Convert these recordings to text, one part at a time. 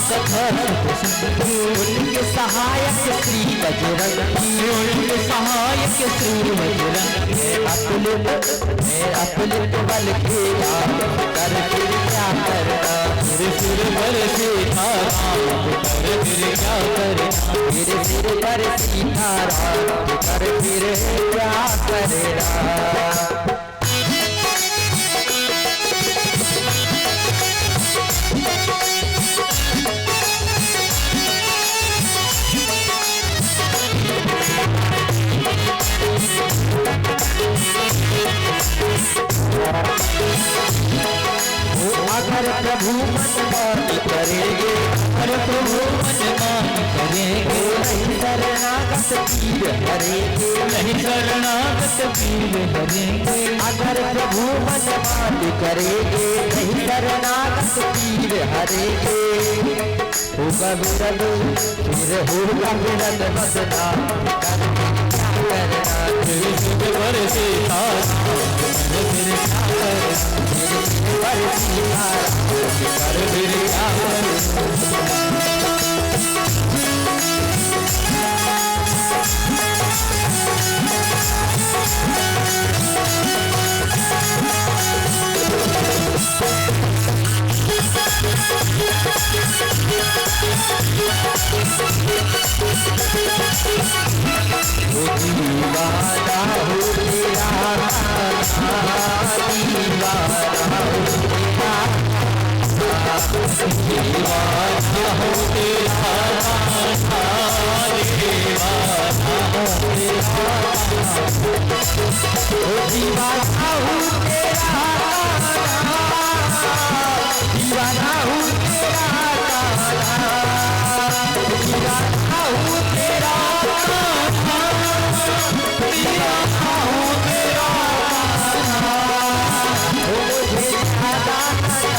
कथा उनके सहायक श्री बजरंगी, उनके सहायक श्री बजरंगी। अतुलित बल खेला कर फिर क्या करना, फिर सिर पर सीताराम कर फिर क्या करना, फिर सिर पर सीताराम कर फिर क्या करना। अगर प्रभु मनमानी करेंगे, अगर प्रभु मनमानी करेंगे, नहीं शरणागत पीर हरेंगे, नहीं शरणागत पीर हरेंगे। अगर प्रभु मनमानी करेंगे, नहीं शरणागत पीर हरेंगे। होगा विरद फिर होगा विरद बदला, करना फिर सिर पर सीताराम कर फिर क्या करना, फिर सिर पर सीताराम कर फिर क्या करना। दीवाना हो तेरा दीवाना हो तेरा, दीवाना हो तेरा, दीवाना हो तेरा, दीवाना हो तेरा, दीवाना हो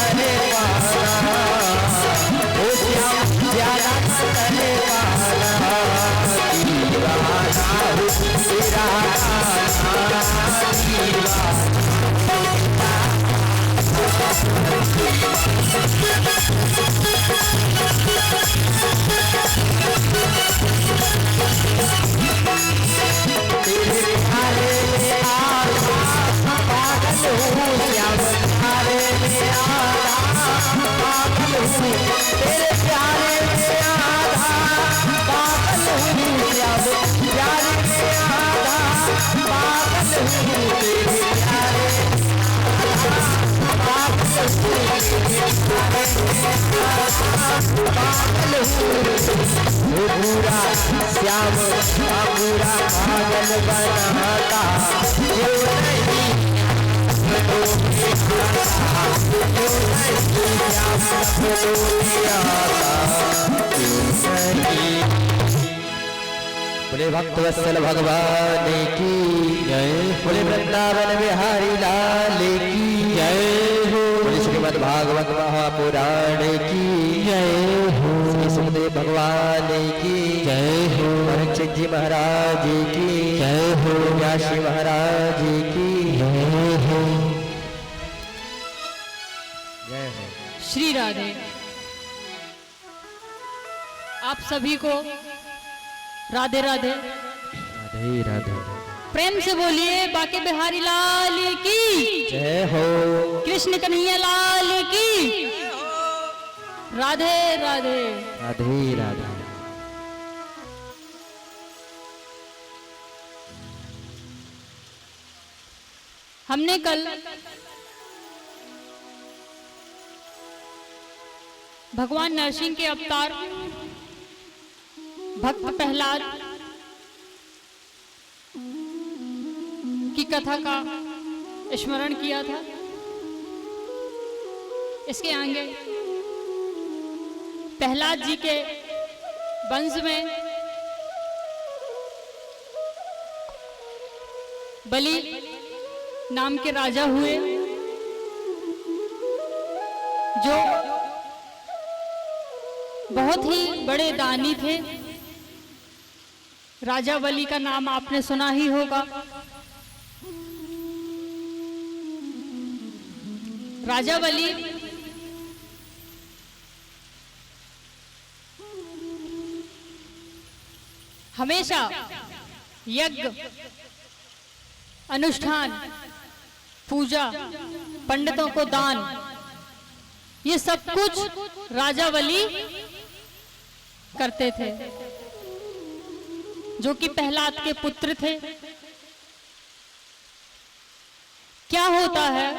तेरा, तेरे प्यारे में आधा पागल हूँ, प्यारे में आधा पागल हूँ, तेरे प्यारे पागल हूँ, पागल हूँ। वो पूरा श्याम पूरा पागल बनाता क्यों नहीं, बोले भक्त वत्सल भगवान की जय, बोले वृंदावन बिहारी लाल की जय हो, बोले श्रीमद् भागवत महापुराण की जय हो, श्री सुखदेव भगवान की जय हो, परीक्षित जी महाराज की जय हो, व्यास जी महाराज की जय हो। श्री राधे। आप सभी को राधे राधे। राधे राधे। प्रेम से बोलिए बाके बिहारी लाल की जय हो, कृष्ण कन्हैया लाल की राधे राधे। राधे राधे। हमने कल भगवान नरसिंह के अवतार भक्त प्रहलाद की कथा का स्मरण किया था। इसके आगे प्रहलाद जी के वंश में बलि नाम के राजा हुए, जो बहुत ही बड़े दानी थे। राजा बलि का नाम आपने सुना ही होगा। राजा बलि हमेशा यज्ञ, अनुष्ठान, पूजा, पंडितों को दान, ये सब कुछ राजा बलि करते थे, जो कि प्रहलाद के पुत्र थे। क्या होता है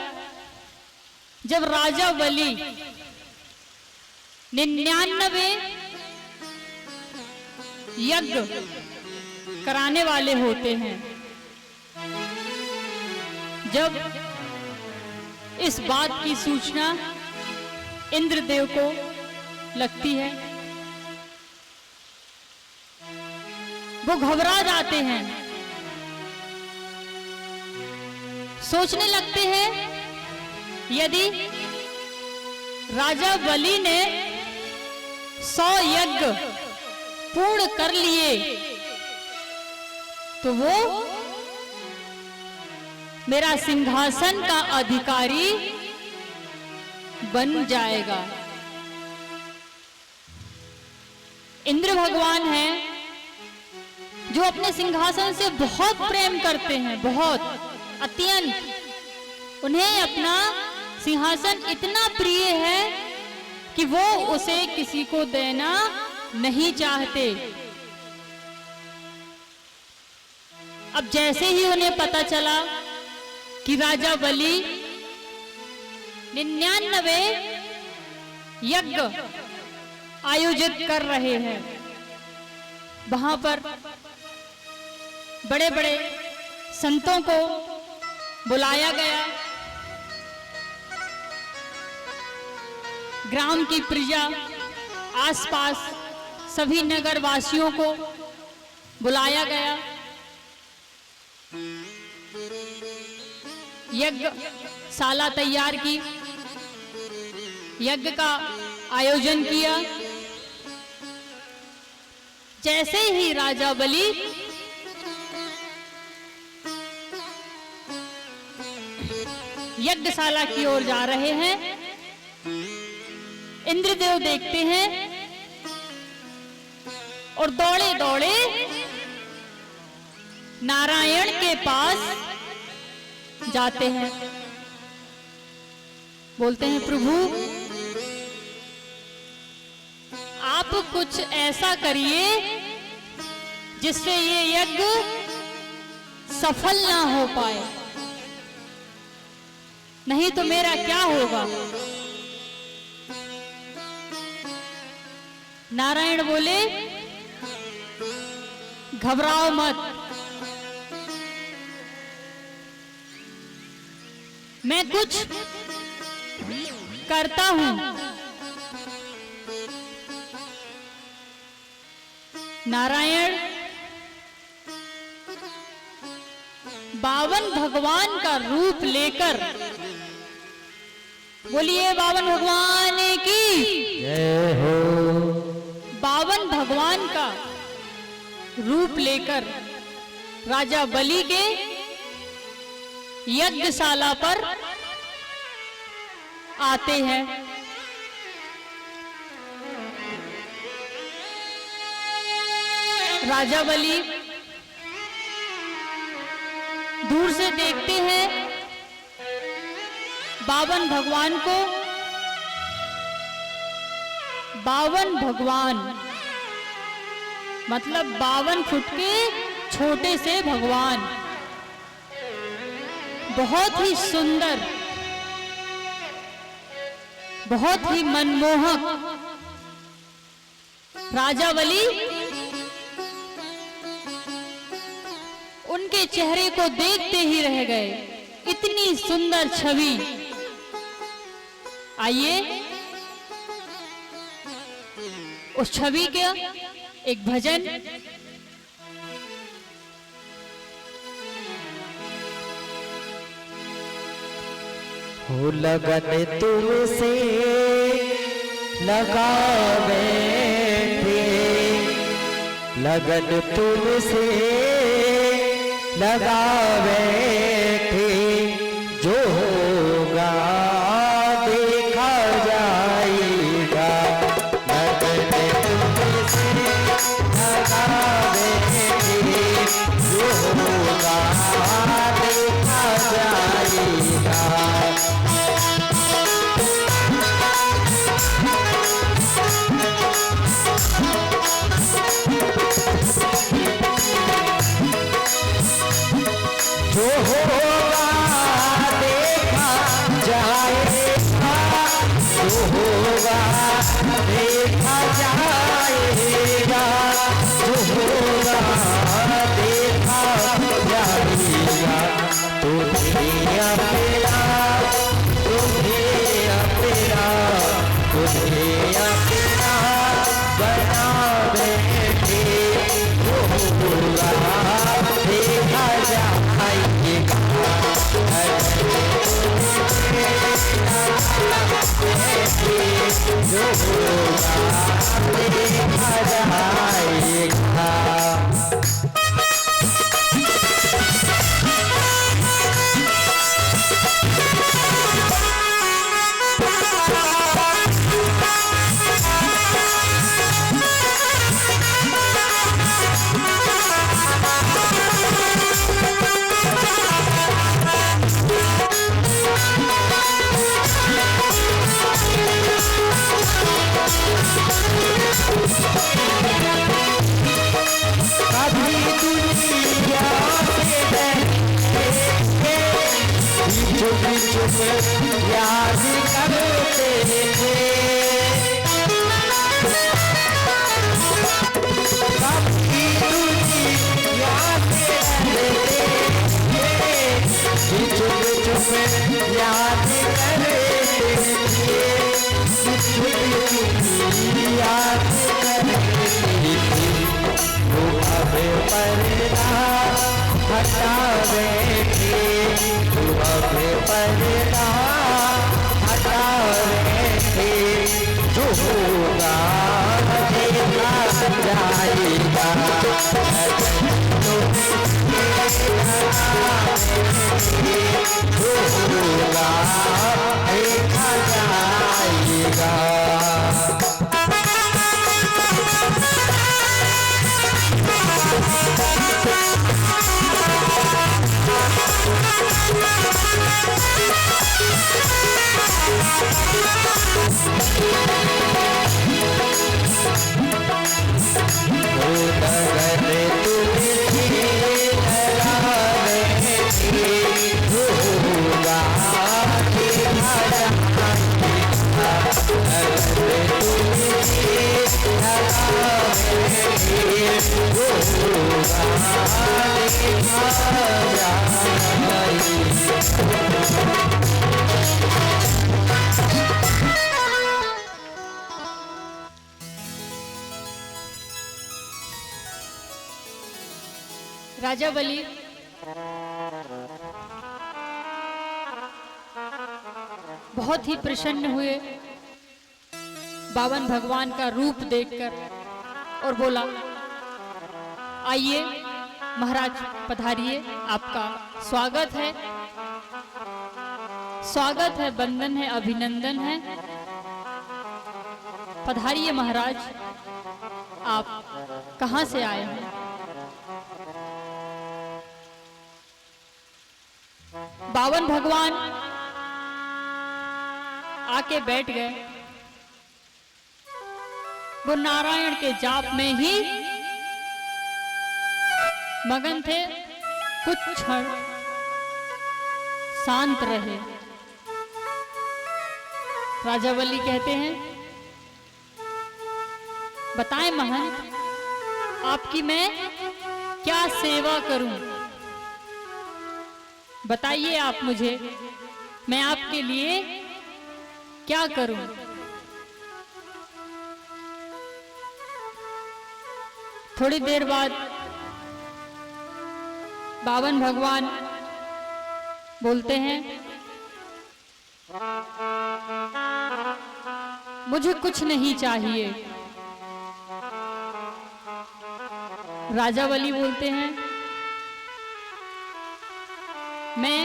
जब राजा बलि 99 यज्ञ कराने वाले होते हैं, जब इस बात की सूचना इंद्रदेव को लगती है, वो घबरा जाते हैं, सोचने लगते हैं यदि राजा बलि ने 100 यज्ञ पूर्ण कर लिए तो वो मेरा सिंहासन का अधिकारी बन जाएगा। इंद्र भगवान हैं जो अपने सिंहासन से बहुत प्रेम करते हैं, बहुत अत्यंत। उन्हें अपना सिंहासन इतना प्रिय है कि वो उसे किसी को देना नहीं चाहते। अब जैसे ही उन्हें पता चला कि राजा बलि 99 यज्ञ आयोजित कर रहे हैं, वहां पर बड़े बड़े संतों को बुलाया गया, ग्राम की प्रजा, आसपास सभी नगरवासियों को बुलाया गया, यज्ञशाला तैयार की, यज्ञ का आयोजन किया। जैसे ही राजा बलि यज्ञशाला की ओर जा रहे हैं, इंद्रदेव देखते हैं और दौड़े दौड़े नारायण के पास जाते हैं, बोलते हैं प्रभु आप कुछ ऐसा करिए जिससे ये यज्ञ सफल ना हो पाए, नहीं तो मेरा क्या होगा। नारायण बोले घबराओ मत, मैं कुछ करता हूं। नारायण 52 भगवान का रूप लेकर, बोलिए 52 भगवान की जय हो। 52 भगवान का रूप लेकर राजा बलि के यज्ञशाला पर आते हैं। राजा बलि दूर से देखते हैं 52 भगवान को। 52 भगवान मतलब 52 फुट के छोटे से भगवान, बहुत ही सुंदर, बहुत ही मनमोहक। राजा बलि उनके चेहरे को देखते ही रह गए, इतनी सुंदर छवि। आइए उस छवि का एक भजन हो लगन तुमसे लगावे थे, लगन तुमसे लगावे थे, जो होगा देखा जाएगा। लगन तुमसे लगावे हटावे थे तू अब पर्दा हटावे थे जो होगा देखा जाएगा जो होगा देखा जाएगा। राजा बलि बहुत ही प्रसन्न हुए बावन भगवान का रूप देखकर और बोला, आइए महाराज पधारिए, आपका स्वागत है, स्वागत है, वंदन है, अभिनंदन है। पधारिए महाराज, आप कहां से आए हैं? बावन भगवान आके बैठ गए। वो नारायण के जाप में ही मगन थे। कुछ क्षण शांत रहे। राजा बलि कहते हैं, बताएं महंत, आपकी मैं क्या सेवा करूं? बताइए आप मुझे, मैं आपके लिए क्या करूं? थोड़ी देर बाद बावन भगवान बोलते हैं, मुझे कुछ नहीं चाहिए। राजा बलि बोलते हैं, मैं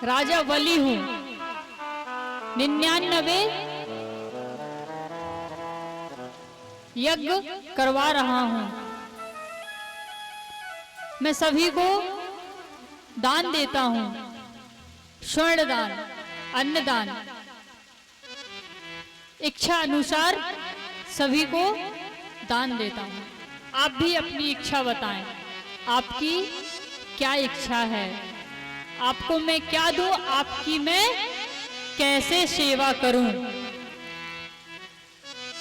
राजा बलि हूं, 99 यज्ञ करवा रहा हूं। मैं सभी को दान देता हूं, स्वर्ण दान, अन्न दान, इच्छा अनुसार सभी को दान देता हूं। आप भी अपनी इच्छा बताएं, आपकी क्या इच्छा है? आपको मैं क्या दूं? आपकी मैं कैसे सेवा करूं?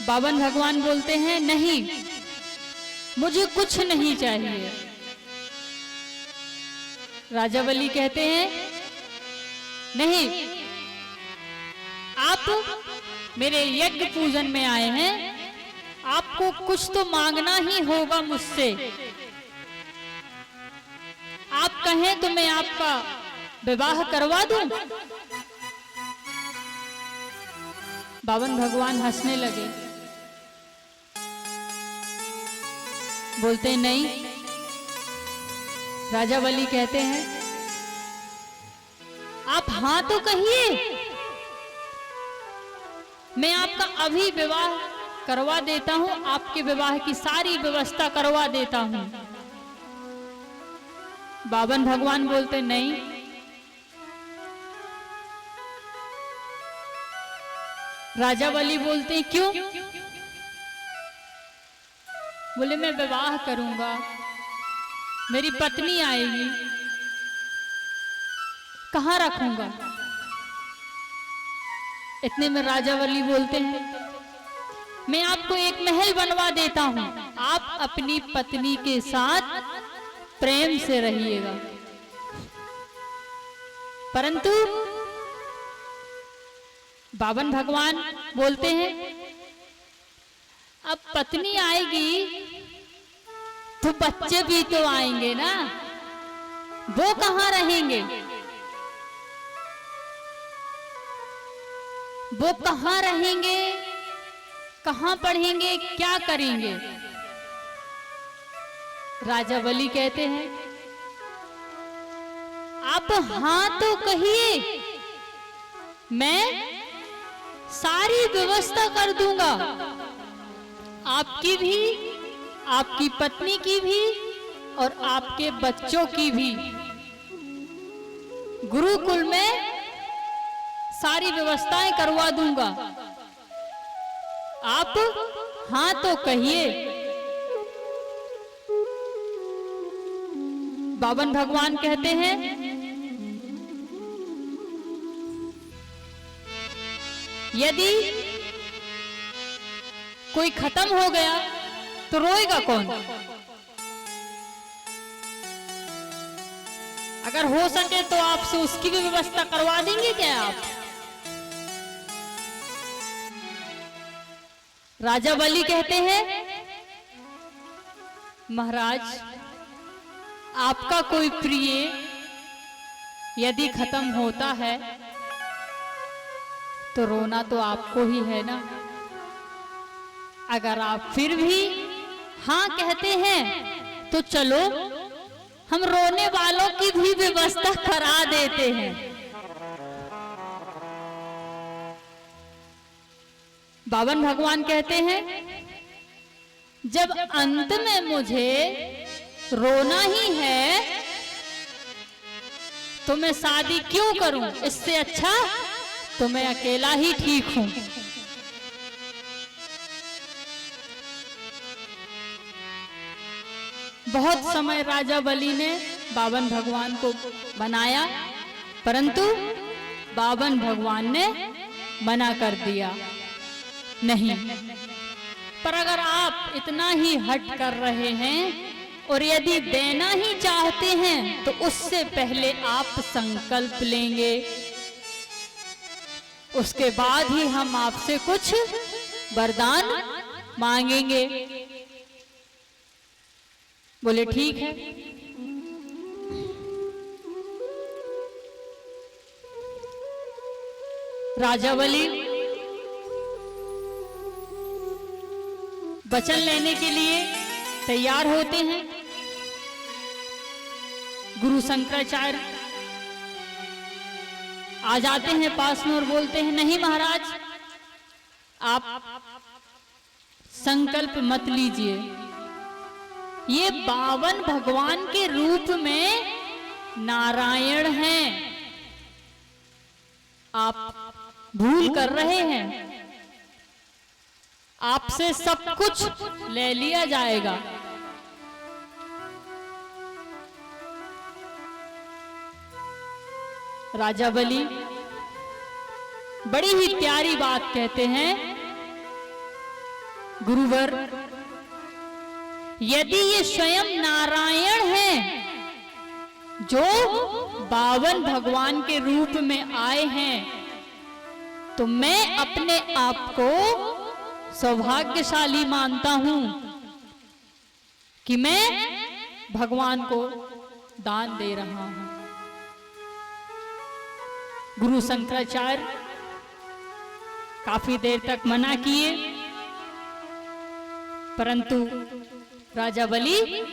बावन भगवान बोलते हैं, नहीं, मुझे कुछ नहीं चाहिए। राजा बलि कहते हैं, नहीं, आप मेरे यज्ञ पूजन में आए हैं, आपको कुछ तो मांगना ही होगा मुझसे। आप कहें तो मैं आपका विवाह करवा दूं। बावन भगवान हंसने लगे, बोलते नहीं। राजा बलि कहते हैं, आप हां तो कहिए, मैं आपका अभी विवाह करवा देता हूं, आपके विवाह की सारी व्यवस्था करवा देता हूं। बावन भगवान बोलते नहीं। राजा बलि बोलते हैं, क्यों? बोले, मैं विवाह करूंगा, मेरी पत्नी आएगी, कहां रखूंगा? इतने में राजा बलि बोलते हैं, मैं आपको एक महल बनवा देता हूं, आप अपनी पत्नी के साथ प्रेम से रहिएगा। परंतु बावन भगवान बोलते हैं, अब पत्नी आएगी तो बच्चे भी तो आएंगे ना, वो कहाँ रहेंगे, वो कहाँ रहेंगे, कहाँ पढ़ेंगे, क्या करेंगे। राजा बलि कहते हैं आप हाँ तो कहिए, मैं सारी व्यवस्था कर दूंगा, आपकी भी, आपकी पत्नी की भी और आपके बच्चों की भी। गुरुकुल में सारी व्यवस्थाएं करवा दूंगा, आप हाँ तो कहिए। बावन भगवान कहते हैं यदि कोई खत्म हो गया तो रोएगा कौन। अगर हो सके तो आपसे उसकी भी व्यवस्था करवा देंगे क्या आप। राजा बलि कहते हैं महाराज आपका कोई प्रिय यदि खत्म होता है तो रोना तो आपको ही है ना। अगर आप फिर भी हाँ कहते हैं तो चलो हम रोने वालों की भी व्यवस्था करा देते हैं। बावन भगवान कहते हैं जब अंत में मुझे रोना ही है तो मैं शादी क्यों करूं, इससे अच्छा तो मैं अकेला ही ठीक हूं। बहुत समय राजा बलि ने बावन भगवान को बनाया, परंतु बावन भगवान ने मना कर दिया नहीं। पर अगर आप इतना ही हट कर रहे हैं और यदि देना ही चाहते हैं तो उससे पहले आप संकल्प लेंगे, उसके बाद ही हम आपसे कुछ वरदान मांगेंगे। बोले ठीक है। राजा बलि वचन लेने के लिए तैयार होते हैं। गुरु शंकराचार्य आ जाते हैं पास में और बोलते हैं नहीं महाराज आप संकल्प मत लीजिए, ये बावन भगवान के रूप में नारायण हैं, आप भूल कर रहे हैं, आपसे सब कुछ ले लिया जाएगा। राजा बलि बड़ी ही प्यारी बात कहते हैं गुरुवर, यदि ये स्वयं नारायण हैं जो बावन भगवान के रूप में आए हैं तो मैं अपने आप को सौभाग्यशाली मानता हूं कि मैं भगवान को दान दे रहा हूं। गुरु शंकराचार्य काफी देर तक मना किए, परंतु राजा बलि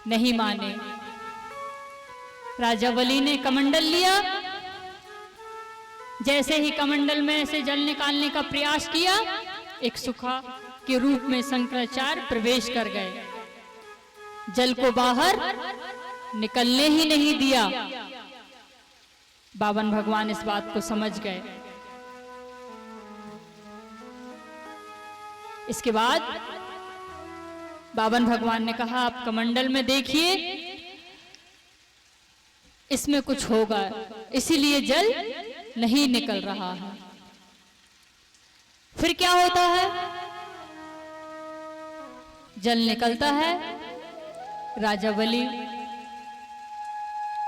नहीं माने। राजा बलि ने कमंडल लिया, जैसे ही कमंडल में से जल निकालने का प्रयास किया, एक सुखा के रूप में शंकराचार्य प्रवेश कर गए, जल को बाहर निकलने ही नहीं दिया। बावन भगवान इस बात को समझ गए। इसके बाद बावन भगवान ने कहा आप कमंडल में देखिए, इसमें कुछ होगा, इसीलिए जल नहीं निकल रहा है। फिर क्या होता है, जल निकलता है। राजा बलि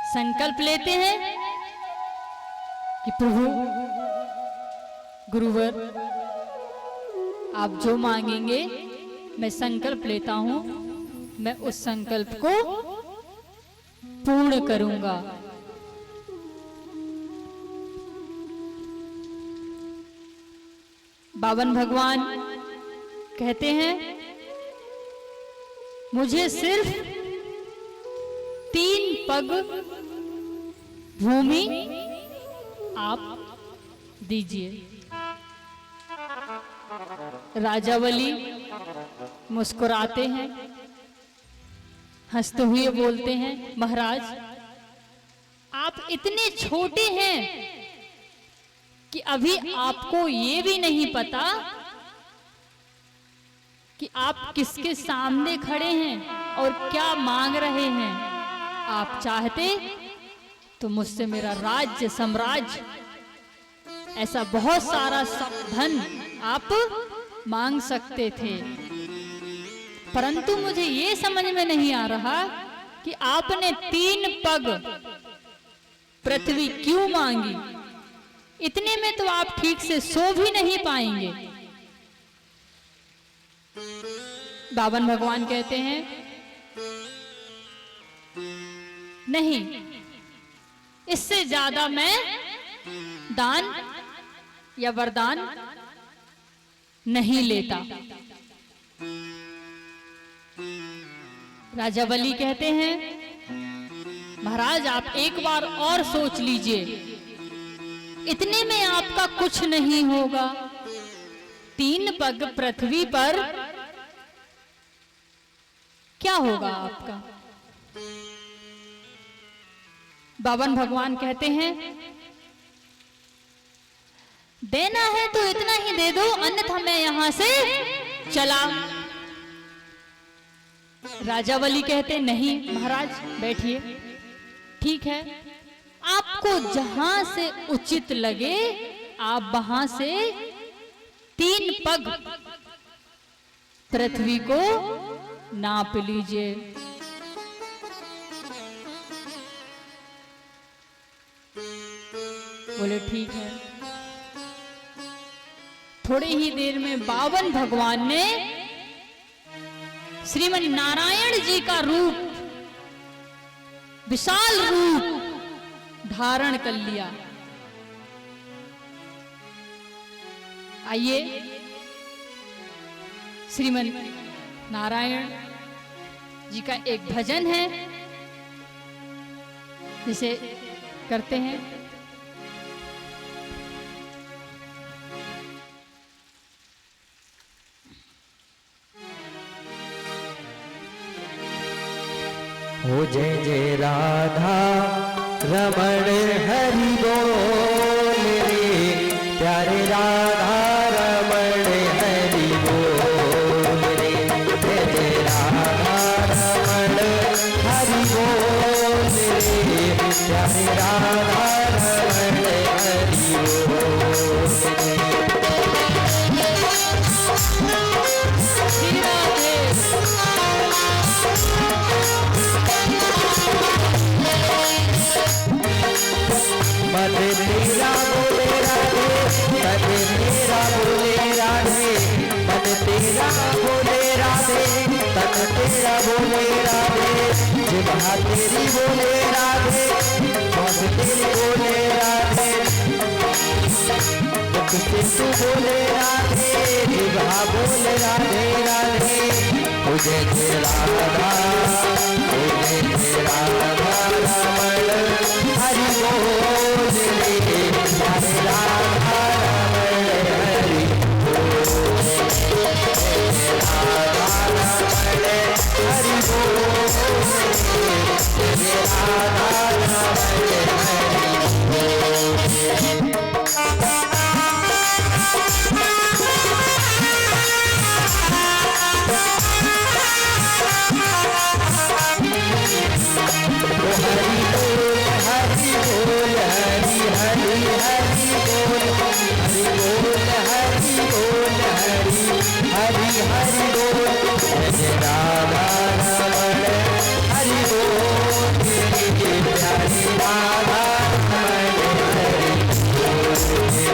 संकल्प लेते हैं कि प्रभु गुरुवर आप जो मांगेंगे मैं संकल्प लेता हूं मैं उस संकल्प को पूर्ण करूंगा। बावन भगवान कहते हैं मुझे सिर्फ 3 पग भूमि आप दीजिए। राजावली मुस्कुराते हैं, हंसते हुए बोलते हैं, महाराज आप इतने छोटे हैं कि अभी आपको ये भी नहीं पता कि आप किसके सामने खड़े हैं और क्या मांग रहे हैं। आप चाहते तो मुझसे मेरा राज्य साम्राज्य ऐसा बहुत सारा धन आप मांग सकते थे, परंतु मुझे ये समझ में नहीं आ रहा कि आपने 3 पग पृथ्वी क्यों मांगी। इतने में तो आप ठीक से सो भी नहीं पाएंगे। बावन भगवान कहते हैं नहीं, इससे ज्यादा मैं दान या वरदान नहीं लेता। राजावली कहते हैं महाराज आप एक बार और सोच लीजिए, इतने में आपका कुछ नहीं होगा। 3 पग पृथ्वी पर क्या होगा आपका। बावन भगवान कहते हैं देना है तो इतना ही दे दो, अन्यथा मैं यहां से चला। राजावली कहते नहीं महाराज बैठिए, ठीक है आपको जहां से उचित लगे आप वहां से 3 पग पृथ्वी को नाप लीजिए। बोले ठीक है। थोड़ी ही देर में बावन भगवान ने श्रीमन नारायण जी का रूप, विशाल रूप धारण कर लिया। आइए श्रीमन नारायण जी का एक भजन है जिसे करते हैं। हो जय जय राधा रमण हरि बोल रे, प्यारे राधा रमण हरि बोल रे। जय जय राधा रमण हरि बोल रे, प्यारे राधा रमण हरि बोल रे। मन तेरा बोले राधे, मन तेरा बोले राधे, मन तेरा बोले राधे, तन तेरा बोले राधे, जिह्वा तेरी बोले राधे, मुख तेरी बोले राधे, मुख से तू बोले राधे, जिह्वा बोले राधे राधे। मुझे तेरा राधा, मुझे तेरा राधा रमण हरि बोल रे, प्यारे राधा रमण हरि बोल रे, राधा रमण हरि बोल रे, राधा रमण हरि बोल रे। हरि बोल हरि हरि हरि बोल, हरि बोल हरि बोल हरि हरि हरि बोल। जय राधा रमण हरि बोल रे, प्यारी राधा रमण हरि बोल रे,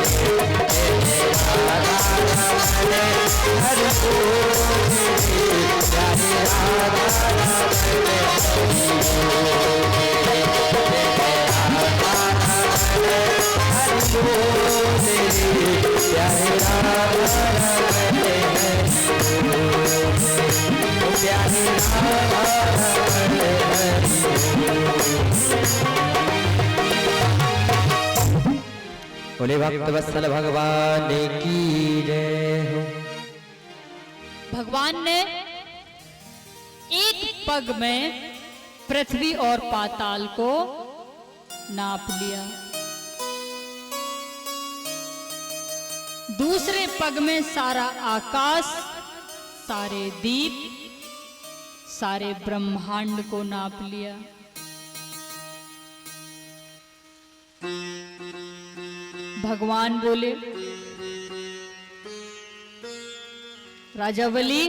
जय राधा रमण हरि बोल रे, प्यारी बोले भक्त वत्सल भगवान की जय हो। भगवान ने एक पग में पृथ्वी और पाताल को नाप लिया, दूसरे पग में सारा आकाश, सारे दीप, सारे ब्रह्मांड को नाप लिया। भगवान बोले, राजा बलि,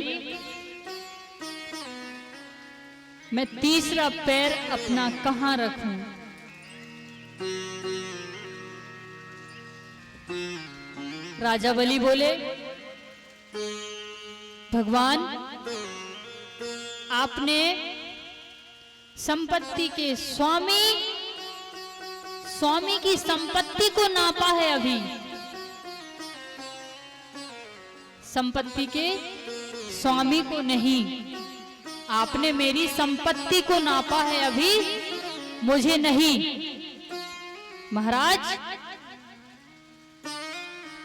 मैं तीसरा पैर अपना कहां रखूं? राजा बलि बोले, भगवान, आपने संपत्ति के स्वामी की संपत्ति को नापा है, अभी संपत्ति के स्वामी को नहीं। आपने मेरी संपत्ति को नापा है, अभी मुझे नहीं। महाराज,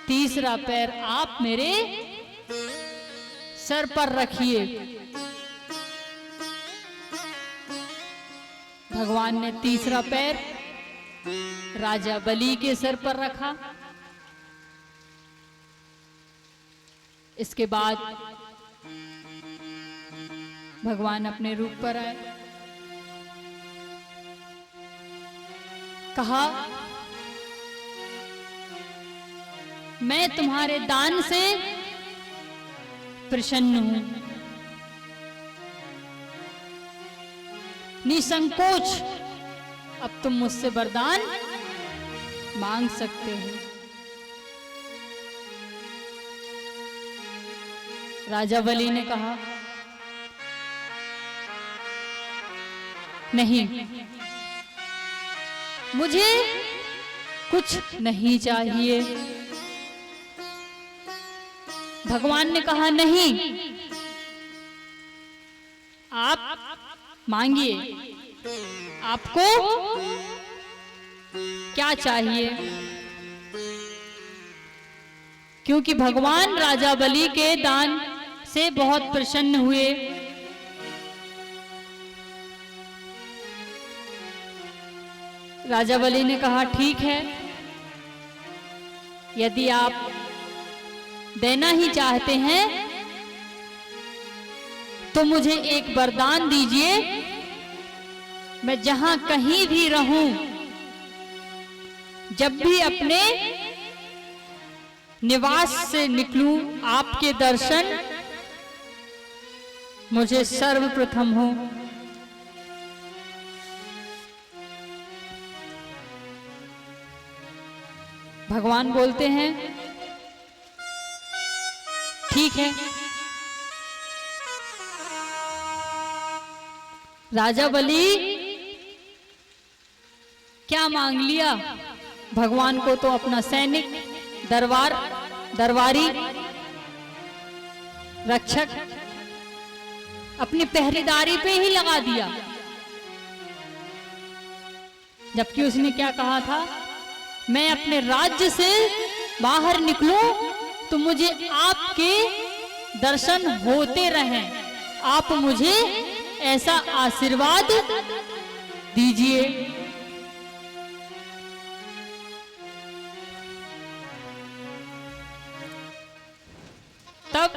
तीसरा पैर आप मेरे सर पर रखिए। भगवान ने तीसरा पैर राजा बलि के सर पर रखा। इसके बाद भगवान अपने रूप पर आए, कहा, मैं तुम्हारे दान से प्रसन्न हूं, निसंकोच अब तुम मुझसे वरदान मांग सकते हो। राजा बलि ने कहा, नहीं, मुझे कुछ नहीं चाहिए। भगवान ने कहा, नहीं, आप मांगिए, आपको क्या चाहिए? क्योंकि भगवान राजा बलि के दान से बहुत प्रसन्न हुए। राजा बलि ने कहा, ठीक है, यदि आप देना ही चाहते हैं तो मुझे एक वरदान दीजिए। मैं जहां कहीं भी रहूं, जब भी अपने निवास से निकलूं, आपके दर्शन मुझे सर्वप्रथम हो। भगवान बोलते हैं, ठीक है। राजा बलि क्या मांग लिया? भगवान को तो अपना सैनिक, दरबारी, रक्षक अपनी पहरेदारी पे ही लगा दिया, जबकि उसने क्या कहा था, मैं अपने राज्य से बाहर निकलूं तो मुझे आपके दर्शन होते रहें, आप मुझे ऐसा आशीर्वाद दीजिए। तब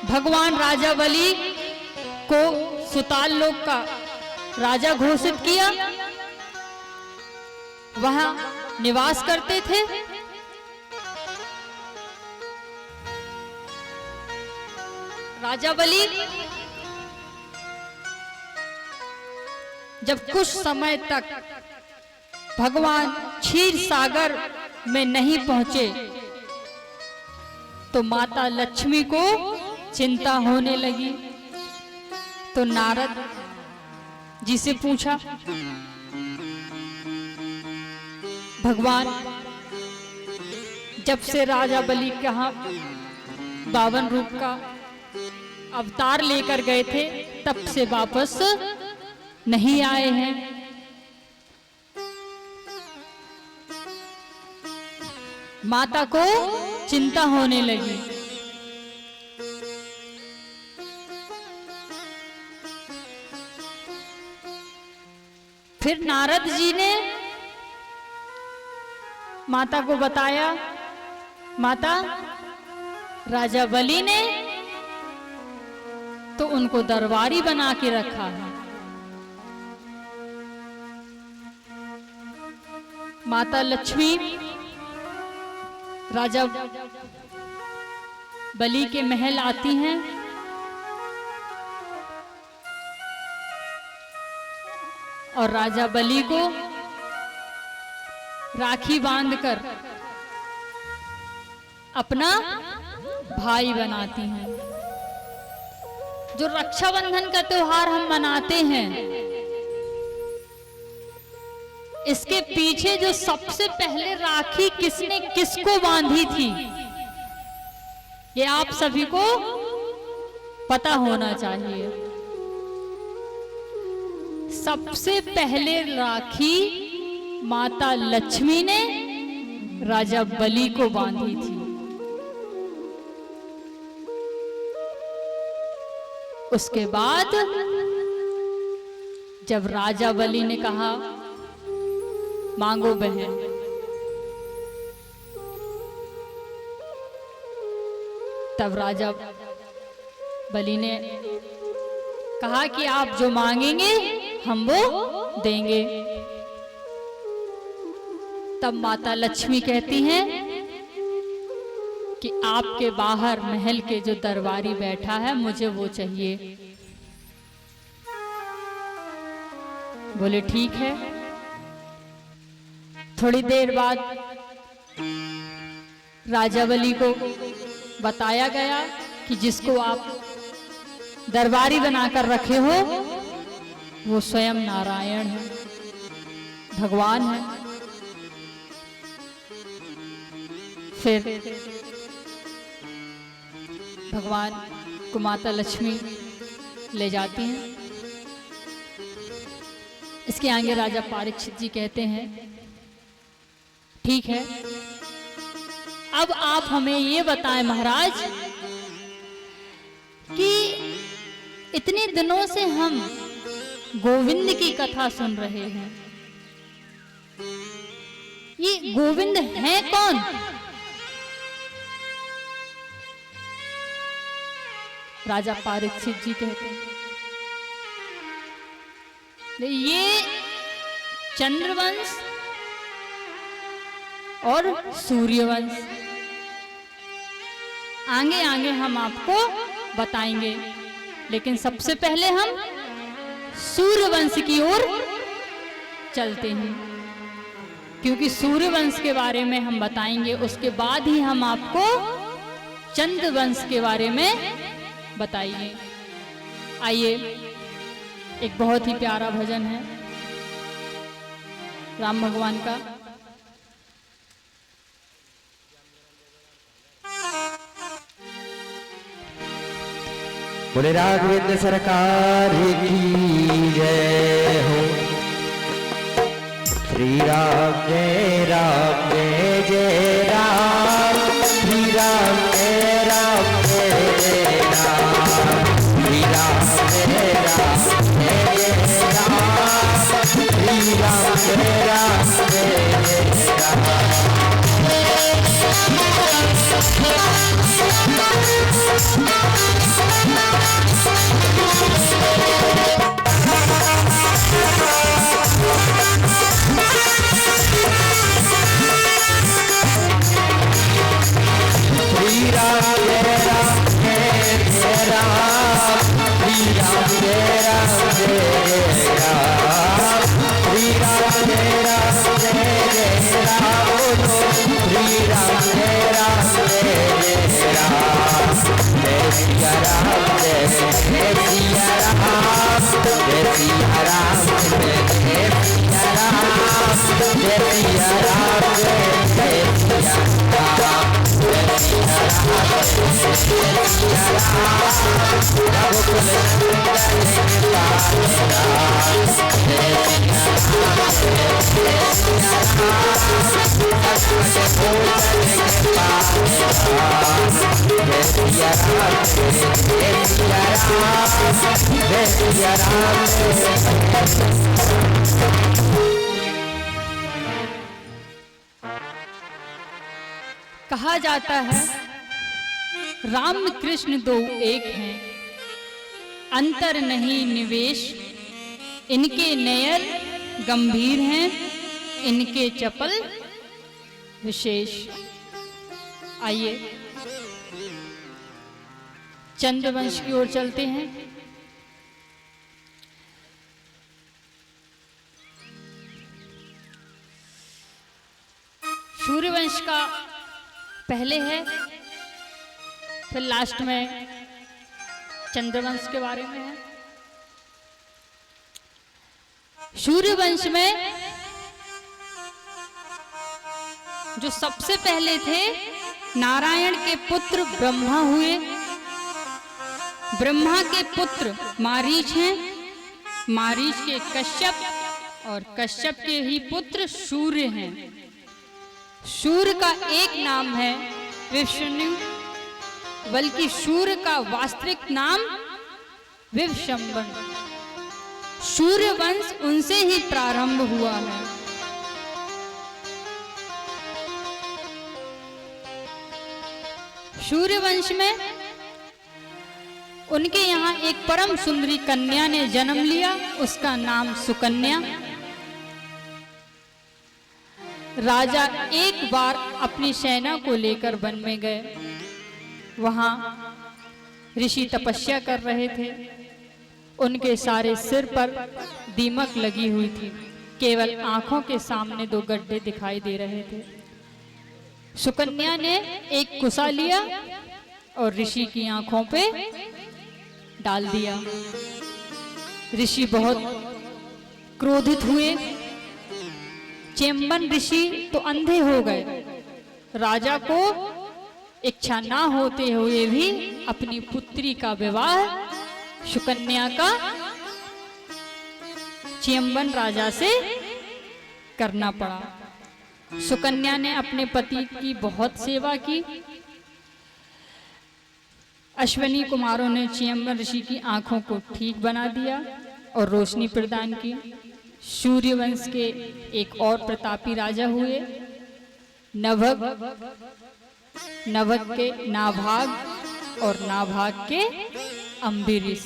भगवान राजा बलि को सुताल लोक का राजा घोषित किया, वहां निवास करते थे। राजा बलि जब कुछ समय तक भगवान क्षीर सागर में नहीं पहुंचे तो माता लक्ष्मी को चिंता होने लगी। तो नारद जी से पूछा, भगवान जब से राजा बलि कहा 52 रूप का अवतार लेकर गए थे तब से वापस नहीं आए हैं। माता को चिंता होने लगी। फिर नारद जी ने माता को बताया, माता राजा बलि ने तो उनको दरबारी बना के रखा है। माता लक्ष्मी राजा बलि के महल आती हैं और राजा बलि को राखी बांधकर अपना भाई बनाती हैं। जो रक्षाबंधन का त्योहार हम मनाते हैं, इसके पीछे जो सबसे पहले राखी किसने किसको बांधी थी, ये आप सभी को पता होना चाहिए। सबसे पहले राखी माता लक्ष्मी ने राजा बलि को बांधी थी। उसके बाद जब राजा बलि ने कहा मांगो बहन, तब राजा बलि ने कहा कि आप जो मांगेंगे हम वो देंगे। तब माता लक्ष्मी कहती हैं कि आपके बाहर महल के जो दरबारी बैठा है मुझे वो चाहिए। बोले ठीक है। थोड़ी देर बाद राजा बलि को बताया गया कि जिसको आप दरबारी बनाकर रखे हो वो स्वयं नारायण है, भगवान है। फिर भगवान को माता लक्ष्मी ले जाती हैं। इसके आगे राजा परीक्षित जी कहते हैं, ठीक है, अब आप हमें ये बताएं महाराज कि इतने दिनों से हम गोविंद की कथा सुन रहे हैं, ये गोविंद है कौन? राजा परीक्षित जी कहते हैं, ये चंद्रवंश और सूर्यवंश आगे आगे हम आपको बताएंगे, लेकिन सबसे पहले हम सूर्यवंश की ओर चलते हैं, क्योंकि सूर्यवंश के बारे में हम बताएंगे, उसके बाद ही हम आपको चंद्रवंश के बारे में बताइए। आइए, एक बहुत ही प्यारा भजन है राम भगवान का। बोले राघवेंद्र सरकार की जय हो। श्री राम जय राम जय जय राम, श्री राम जय राम जय जय राम, श्री राम जय राम जय जय राम, श्री राम जय राम जय जय राम। कहा जाता है राम कृष्ण दो एक हैं, अंतर नहीं निवेश, इनके नयन गंभीर हैं, इनके चपल विशेष। आइए चंद्रवंश की ओर चलते हैं। सूर्यवंश का पहले है, फिर लास्ट में चंद्रवंश के बारे में है। सूर्यवंश में जो सबसे पहले थे नारायण के पुत्र ब्रह्मा हुए। ब्रह्मा के पुत्र मारीच हैं, मारीच के कश्यप और कश्यप के ही पुत्र सूर्य हैं। सूर्य का एक नाम है विष्णु, बल्कि सूर्य का वास्तविक नाम विवशंबन। सूर्य वंश उनसे ही प्रारंभ हुआ है। सूर्य वंश में उनके यहाँ एक परम सुंदरी कन्या ने जन्म लिया, उसका नाम सुकन्या। राजा एक बार अपनी सेना को लेकर वन में गए। वहां ऋषि तपस्या कर रहे थे। उनके सारे सिर पर दीमक लगी हुई थी, केवल आंखों के सामने दो गड्ढे दिखाई दे रहे थे। सुकन्या ने एक कुसा लिया और ऋषि की आंखों पे डाल दिया। ऋषि बहुत क्रोधित हुए। चेम्बन ऋषि तो अंधे हो गए। राजा को इच्छा ना होते हुए भी अपनी पुत्री का विवाह सुकन्या का चेम्बन राजा से करना पड़ा। सुकन्या ने अपने पति की बहुत सेवा की। अश्विनी कुमारों ने चेम्बन ऋषि की आंखों को ठीक बना दिया और रोशनी प्रदान की। सूर्यवंश के एक और प्रतापी राजा हुए नभग। नभग के नाभाग और नाभाग के अम्बरीश।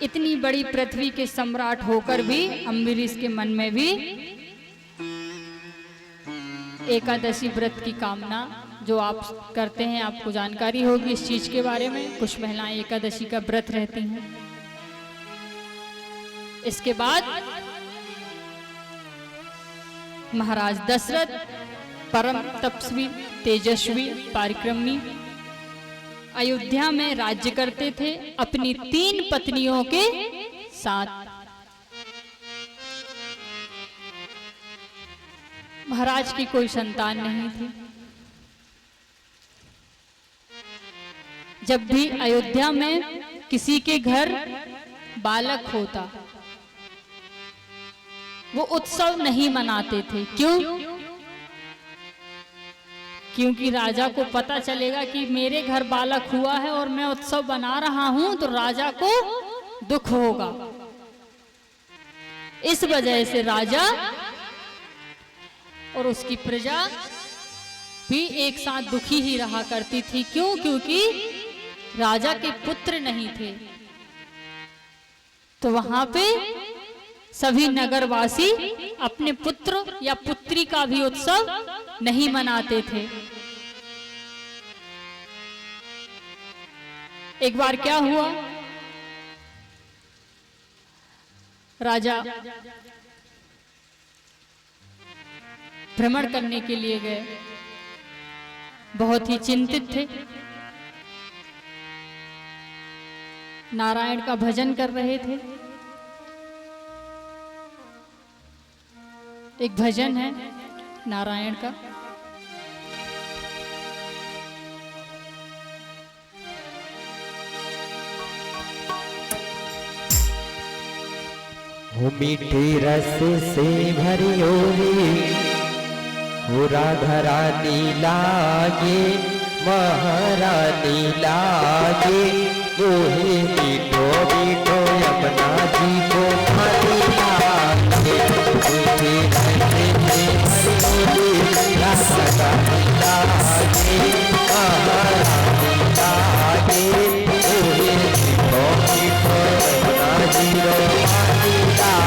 इतनी बड़ी पृथ्वी के सम्राट होकर भी अम्बरीश के मन में भी एकादशी व्रत की कामना जो आप करते हैं, आपको जानकारी होगी इस चीज के बारे में। कुछ महिलाएं एकादशी का व्रत रहती हैं। इसके बाद महाराज दशरथ परम तपस्वी, तेजस्वी, पराक्रमी अयोध्या में राज्य करते थे अपनी 3 पत्नियों के साथ। महाराज की कोई संतान नहीं थी। जब भी अयोध्या में किसी के घर बालक होता, वो उत्सव नहीं मनाते थे। क्यों? क्योंकि राजा को पता चलेगा कि मेरे घर बालक हुआ है और मैं उत्सव बना रहा हूं, तो राजा को दुख होगा। इस वजह से राजा और उसकी प्रजा भी एक साथ दुखी ही रहा करती थी। क्यों? क्योंकि राजा के पुत्र नहीं थे। तो वहां पे सभी नगरवासी अपने पुत्र या पुत्री का भी उत्सव नहीं मनाते थे। एक बार क्या हुआ, राजा भ्रमण करने के लिए गए। बहुत ही चिंतित थे। नारायण का भजन कर रहे थे। एक भजन है नारायण का। हो मीठे रस से भरी होली हो राधा रानी लागे महारानी लागे मोहे मीठो मीठो यमुना जी को पानी लागे मीठे रस से भरी होली राधा रानी लागे महारानी लागे मोहे मीठो मीठो यमुना जी को पानी लागे।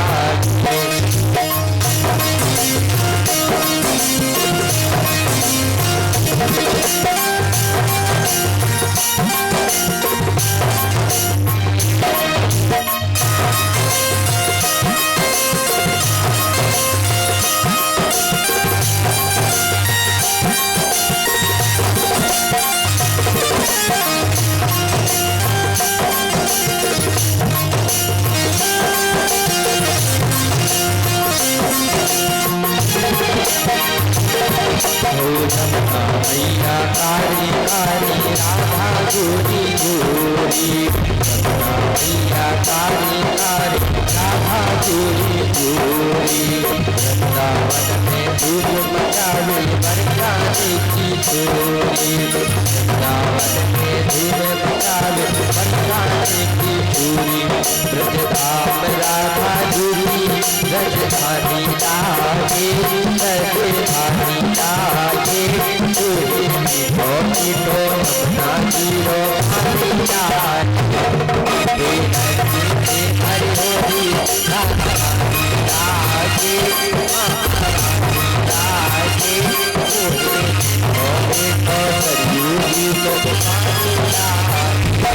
मैया कारी कारी राधा गोरी गोरी मैया कारी कारी राधा गोरी गोरी वृंदावन में धूम मचावे बरसाने की चोरी वृंदावन में धूम मचावे बरसाने की चोरी ब्रजधाम राधा गोरी रजधानी लागे रजधानी लागे मीठो मीठो अपना जीरो पानी लागे हरि होली लागे लागे मीठो मीठो सरयू तो पानी लागे।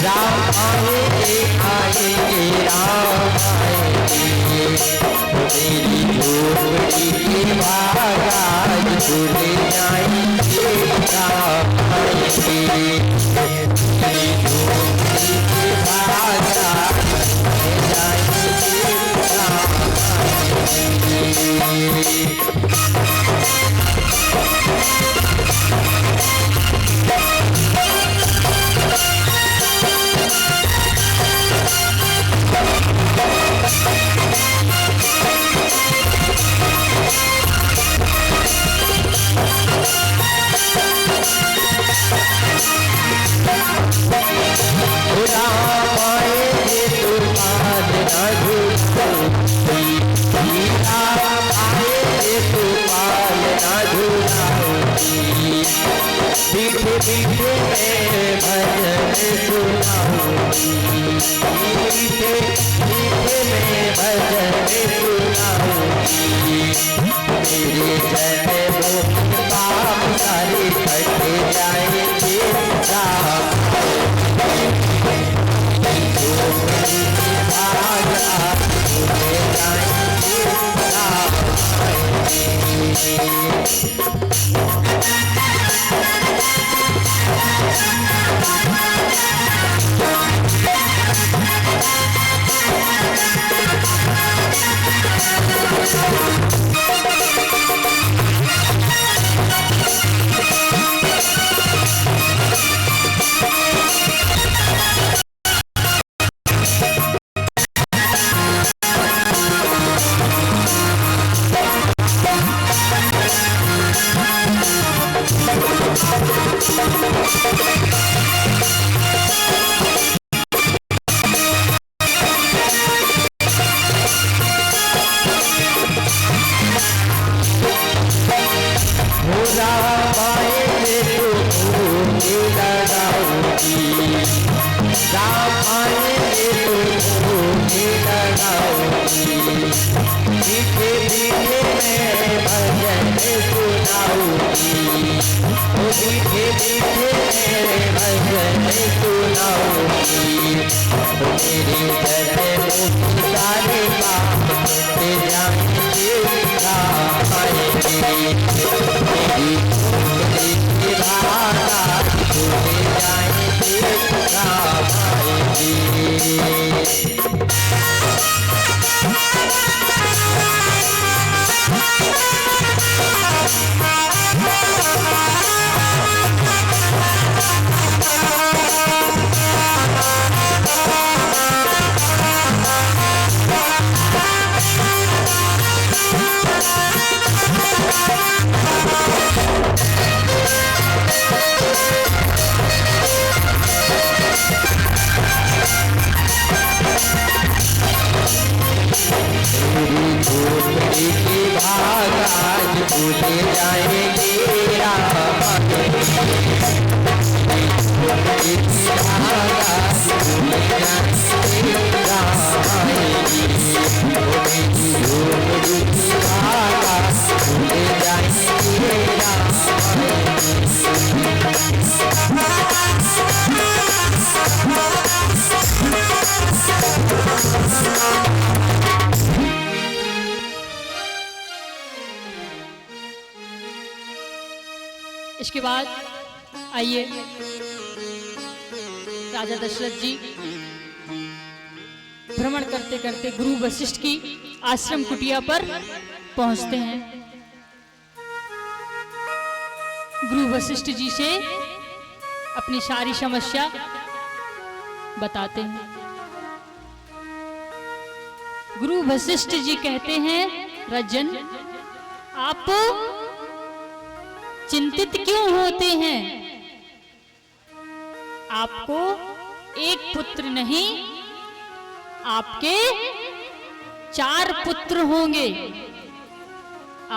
राम आएंगे आएंगे राम आएंगे मेरी झोपड़ी के बागाज झूले जाएंगे राम आएंगे मेरी झोपड़ी के बागाज झूले जाएंगे राम आएंगे। मीठे मीठे में भजन सुनाऊंगी मीठे मीठे में भजन सुनाऊंगी मेरे जन्मों पाप सारे कटे जाएंगे राम जाएंगे राम आएंगे। उसके बाद आइए राजा दशरथ जी भ्रमण करते करते गुरु वशिष्ठ की आश्रम कुटिया पर पहुंचते हैं। गुरु वशिष्ठ जी से अपनी सारी समस्या बताते हैं। गुरु वशिष्ठ जी कहते हैं, राजन आप चिंतित क्यों होते हैं? आपको एक पुत्र नहीं, आपके 4 पुत्र होंगे।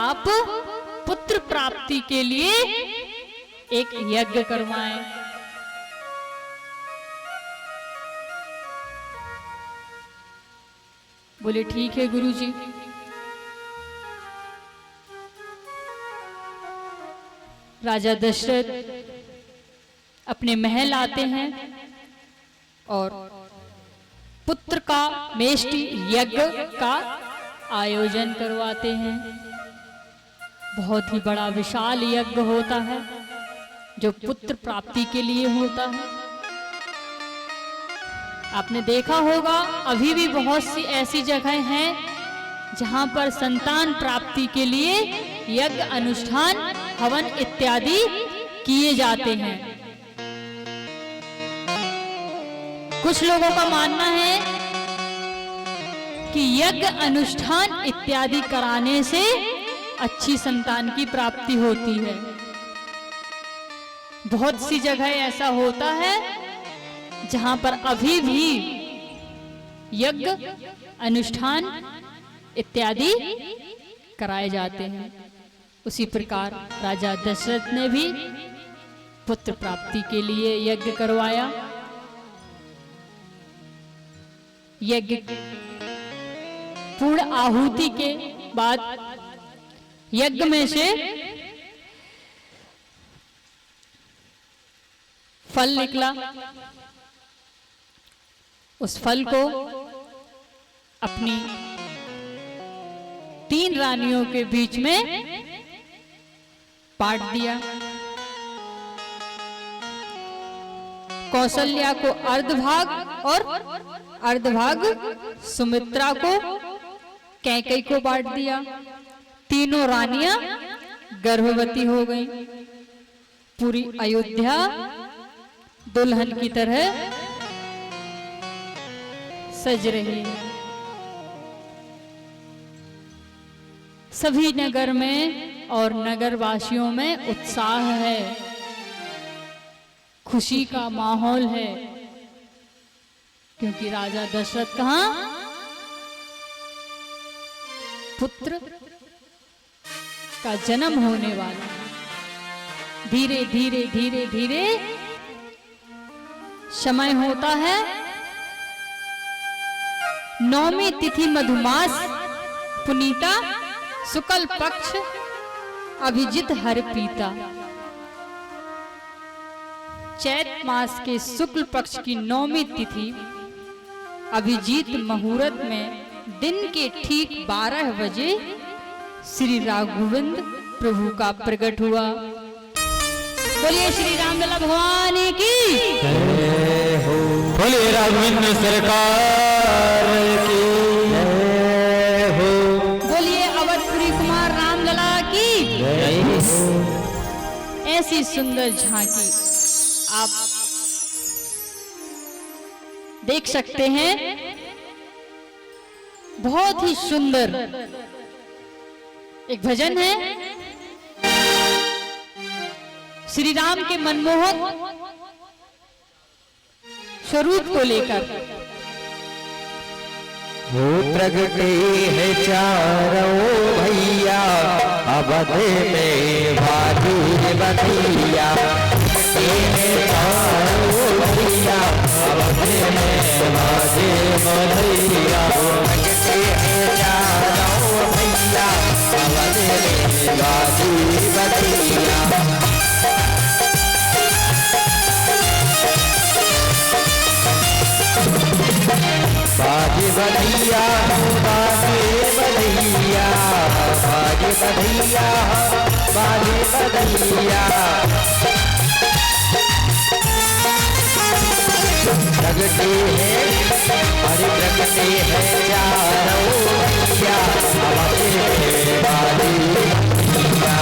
आप पुत्र प्राप्ति के लिए एक यज्ञ करवाएं। बोले ठीक है गुरुजी। राजा दशरथ अपने महल आते हैं और पुत्र का मेष्टि यज्ञ का आयोजन करवाते हैं। बहुत ही बड़ा विशाल यज्ञ होता है जो पुत्र प्राप्ति के लिए होता है। आपने देखा होगा अभी भी बहुत सी ऐसी जगह हैं जहां पर संतान प्राप्ति के लिए यज्ञ अनुष्ठान हवन इत्यादि किए जाते हैं। कुछ लोगों का मानना है कि यज्ञ अनुष्ठान इत्यादि कराने से अच्छी संतान की प्राप्ति होती है। बहुत सी जगह ऐसा होता है जहां पर अभी भी यज्ञ अनुष्ठान इत्यादि कराए जाते हैं। उसी प्रकार राजा दशरथ ने भी पुत्र प्राप्ति के लिए यज्ञ करवाया। यज्ञ पूर्ण आहुति के बाद यज्ञ में से फल निकला। उस फल को अपनी 3 रानियों के बीच में बांट दिया। कौशल्या को अर्धभाग और अर्धभाग सुमित्रा को, कैकेयी को बांट दिया। तीनों रानियां गर्भवती हो गईं। पूरी अयोध्या दुल्हन की तरह सज रही है। सभी नगर में और नगर वासियों में उत्साह है, खुशी का माहौल है, क्योंकि राजा दशरथ कहां पुत्र का जन्म होने वाला है। धीरे धीरे धीरे धीरे समय होता है। 9वीं तिथि मधुमास पुनीता शुक्ल पक्ष अभिजित हर पीता। चैत मास के शुक्ल पक्ष की 9वीं तिथि अभिजीत मुहूर्त में दिन के ठीक 12 बजे श्री रघुवंश प्रभु का प्रकट हुआ। बोलिए श्री रामलला भगवान की जय हो। बोलिए राघवेंद्र सरकार की जय हो। बोलिए अवधपुरी कुमार रामलला की जय हो। ऐसी सुंदर झांकी आप देख सकते हैं। बहुत ही सुंदर एक भजन है श्री राम के मनमोहक स्वरूप को लेकर। वो प्रगटे है चारों भैया अवध में भागी बधिया। चारों भैया अवध में भागे बधिया। प्रगटे है चारों भैया अवध में भागी बधिया। बाजे बधिया बाजे बधिया बाजे बधिया बाजे बधैया प्रगटे है हरि प्रगटे है चारों भैया बाजे बाजे बधैया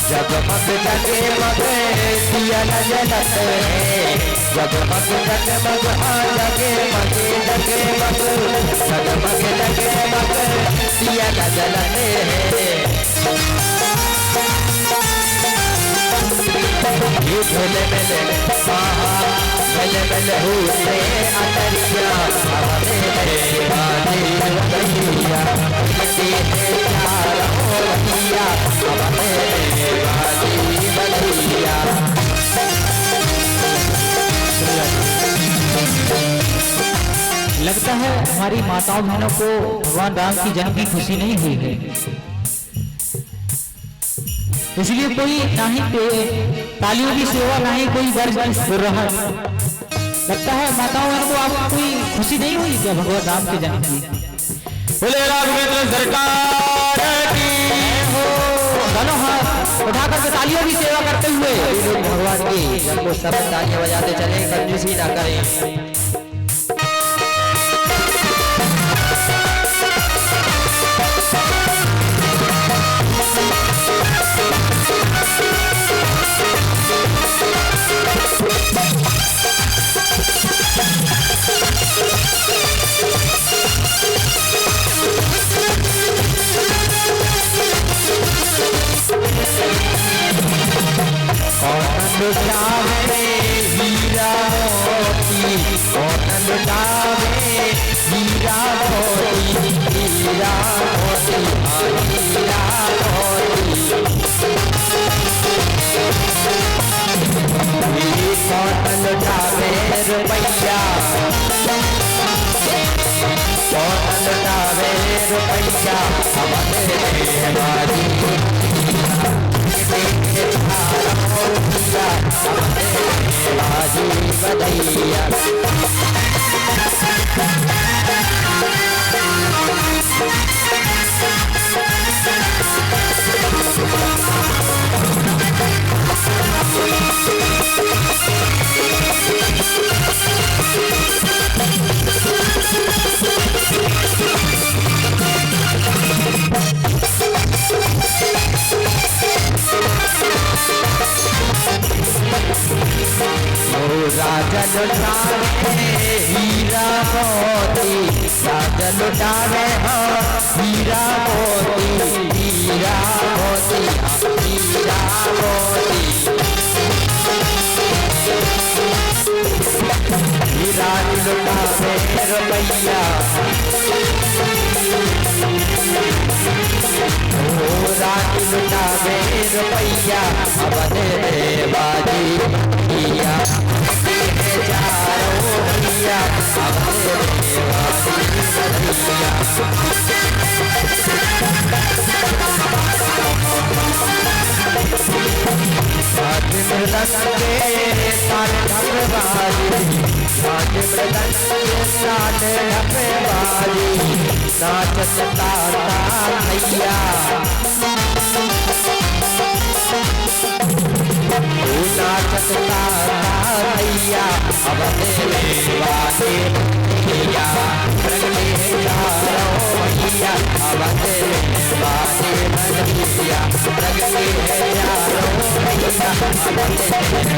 जगमग जगमग दिया न जलत है जगमग जगमग जगमग जगमग जगमग जगमग दिया न जलत है ये भले भले भले भले होते अतरिया हमारे बाजे बधैया बटे है चारों भैया हमारे बाजे बधैया। लगता है हमारी माताओं बहनों को भगवान राम की जन्म की खुशी नहीं हुई है, इसलिए कोई ना ही तालियों की सेवा ना ही कोई वर्ष सुन रहा है। लगता है माताओं बहनों को आपको कोई खुशी नहीं हुई क्या भगवान राम के जन्म की? बोले राघवेंद्र सरकार की हो। दोनों हाथ उठा करके तालियों की सेवा करते हुए भगवान की जन्म सब तालियां बजाते चले, कंजूसी ना करें। लुटावे हीरा मोती कौन लुटावे हीरा मोती हीरा मोती हीरा मोती कौन लुटावे रुपैया कौन लुटावे रुपैया हमारे बाजी बाजे बधैया। राजा लुटावे हीरा मोती राजा लुटावे हीरा मोती हीरा मोती हीरा मोती हीरा लुटावे रुपैया रानी लुटावे रुपैया अपने बाजी भैया चारों भैया अपने बाजी भैया। साज मृदंग के ताल ढप बाजी साज मृदंग के ताल ढप बाजी नाचत ताता भैया नाचत ताता भैया अब तेरे बाजे भैया प्रगटे है चारों भैया अब तेरे बाजे भैया प्रगटे है चारों भैया अब तेरे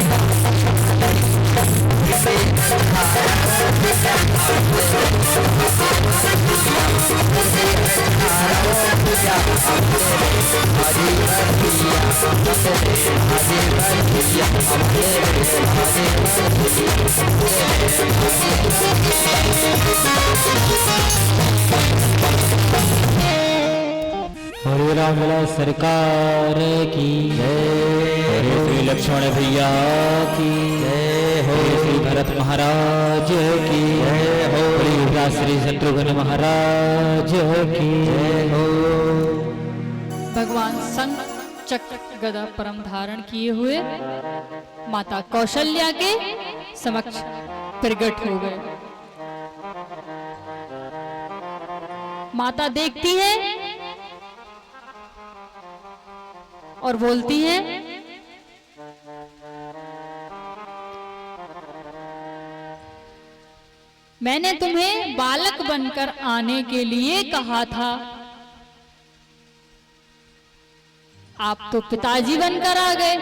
हरे राम सरकार की जय, श्री लक्ष्मण भैया की जय हो, श्री भरत महाराज की जय हो, श्री शत्रुघ्न महाराज की जय हो। भगवान शंख चक्र गदा परम धारण किए हुए माता कौशल्या के समक्ष प्रकट हो गए। माता देखती है और बोलती है, मैंने तुम्हें बालक बनकर आने के लिए कहा था, आप तो पिताजी बनकर आ गए।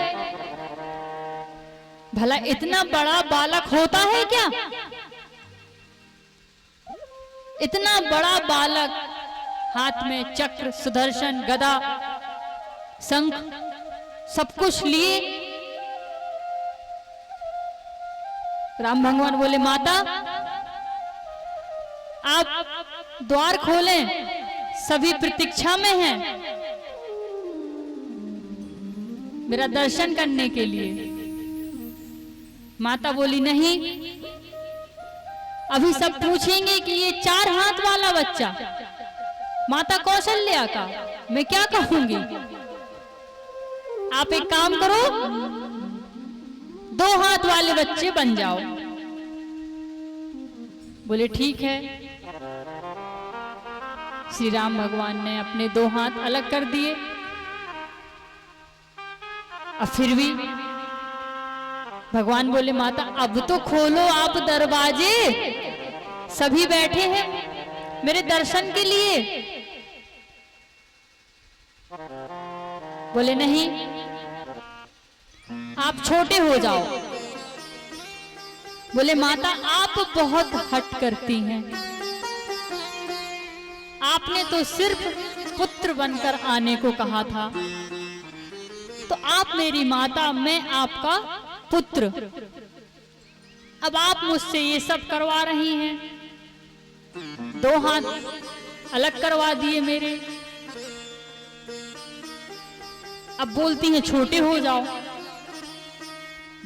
भला इतना बड़ा बालक होता है क्या? इतना बड़ा बालक हाथ में चक्र, सुदर्शन, गदा, शंख सब कुछ लिए। राम भगवान बोले, माता आप द्वार खोलें, सभी प्रतीक्षा में हैं मेरा दर्शन करने के लिए। माता बोली, नहीं, अभी सब पूछेंगे कि ये 4 हाथ वाला बच्चा माता कौशल्या का, मैं क्या कहूंगी। आप एक काम करो, 2 हाथ वाले बच्चे बन जाओ। बोले ठीक है। श्री राम भगवान ने अपने 2 हाथ अलग कर दिए। अब फिर भी भगवान बोले, माता अब तो खोलो आप दरवाजे, सभी बैठे हैं मेरे दर्शन के लिए। बोले नहीं, आप छोटे हो जाओ। बोले माता आप बहुत हट करती हैं, आपने तो सिर्फ पुत्र बनकर आने को कहा था, तो आप मेरी माता, मैं आपका पुत्र। अब आप मुझसे ये सब करवा रही हैं, 2 हाथ अलग करवा दिए मेरे। अब बोलती हैं छोटे हो जाओ।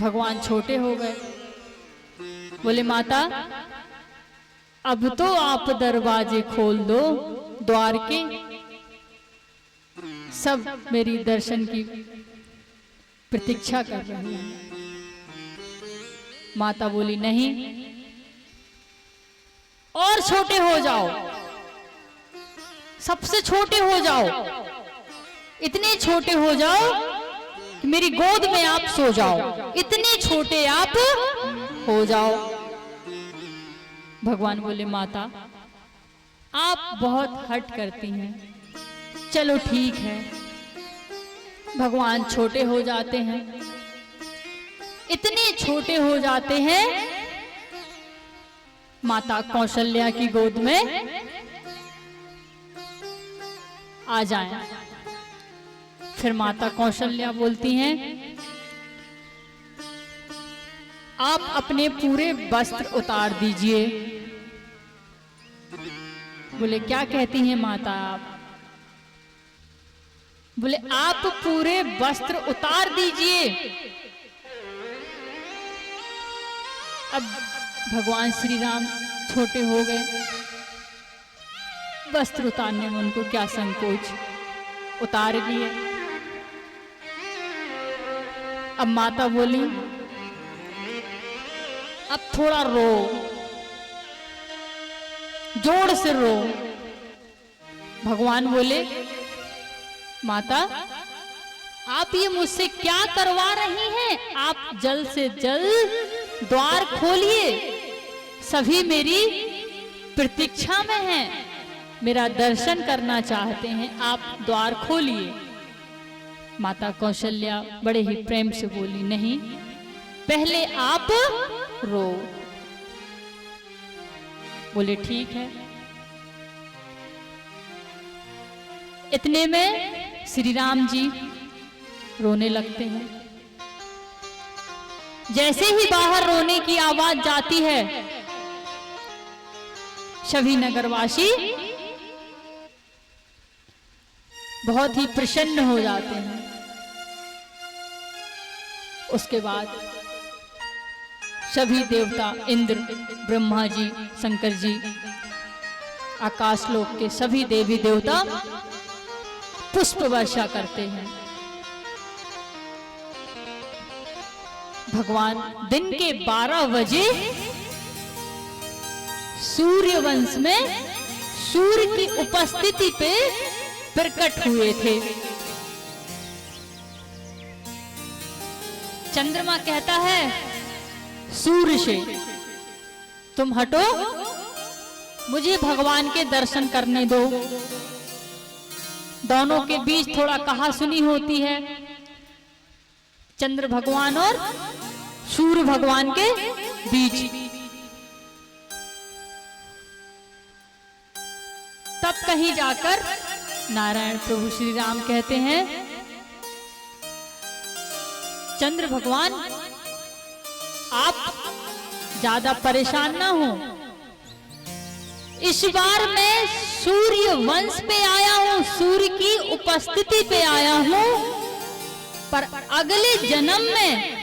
भगवान छोटे हो गए। बोले माता अब तो आप दरवाजे खोल दो द्वार के, सब मेरी दर्शन की प्रतीक्षा कर रहे हैं। माता बोली नहीं, और छोटे हो जाओ, सबसे छोटे हो जाओ, इतने छोटे हो जाओ कि मेरी गोद में आप सो जाओ, इतने छोटे आप हो जाओ। भगवान बोले माता आप बहुत हट करती हैं, चलो ठीक है। भगवान छोटे हो जाते हैं, इतने छोटे हो जाते हैं माता कौशल्या की गोद में आ जाएं। फिर माता कौशल्या बोलती हैं, आप अपने पूरे वस्त्र उतार दीजिए। बोले क्या कहती हैं माता आप? बोले आप पूरे वस्त्र उतार दीजिए। अब भगवान श्री राम छोटे हो गए, वस्त्र उतारने में उनको क्या संकोच, उतार दिए। अब माता बोली अब थोड़ा रो, जोर से रो। भगवान बोले माता आप ये मुझसे क्या करवा रही हैं? आप जल्द से जल्द द्वार खोलिए, सभी मेरी प्रतीक्षा में हैं, मेरा दर्शन करना चाहते हैं, आप द्वार खोलिए। माता कौशल्या बड़े ही प्रेम से बोली, नहीं, पहले आप रो। बोले ठीक है। इतने में श्री राम जी रोने लगते हैं। जैसे ही बाहर रोने की आवाज जाती है, सभी नगरवासी बहुत ही प्रसन्न हो जाते हैं। उसके बाद सभी देवता, इंद्र, ब्रह्मा जी, शंकर जी, आकाश लोक के सभी देवी देवता पुष्प वर्षा करते हैं। भगवान दिन के 12 बजे सूर्य वंश में सूर्य की उपस्थिति पे प्रकट हुए थे। चंद्रमा कहता है सूर्य से, तुम हटो, मुझे भगवान के दर्शन करने दो। दोनों के बीच थोड़ा कहा सुनी होती है, चंद्र भगवान और सूर्य भगवान के बीच। तब कहीं जाकर नारायण प्रभु श्री राम कहते हैं, चंद्र भगवान आप ज्यादा परेशान ना हो, इस बार मैं सूर्य वंश पे आया हूं, सूर्य की उपस्थिति पे आया हूं, पर अगले जन्म में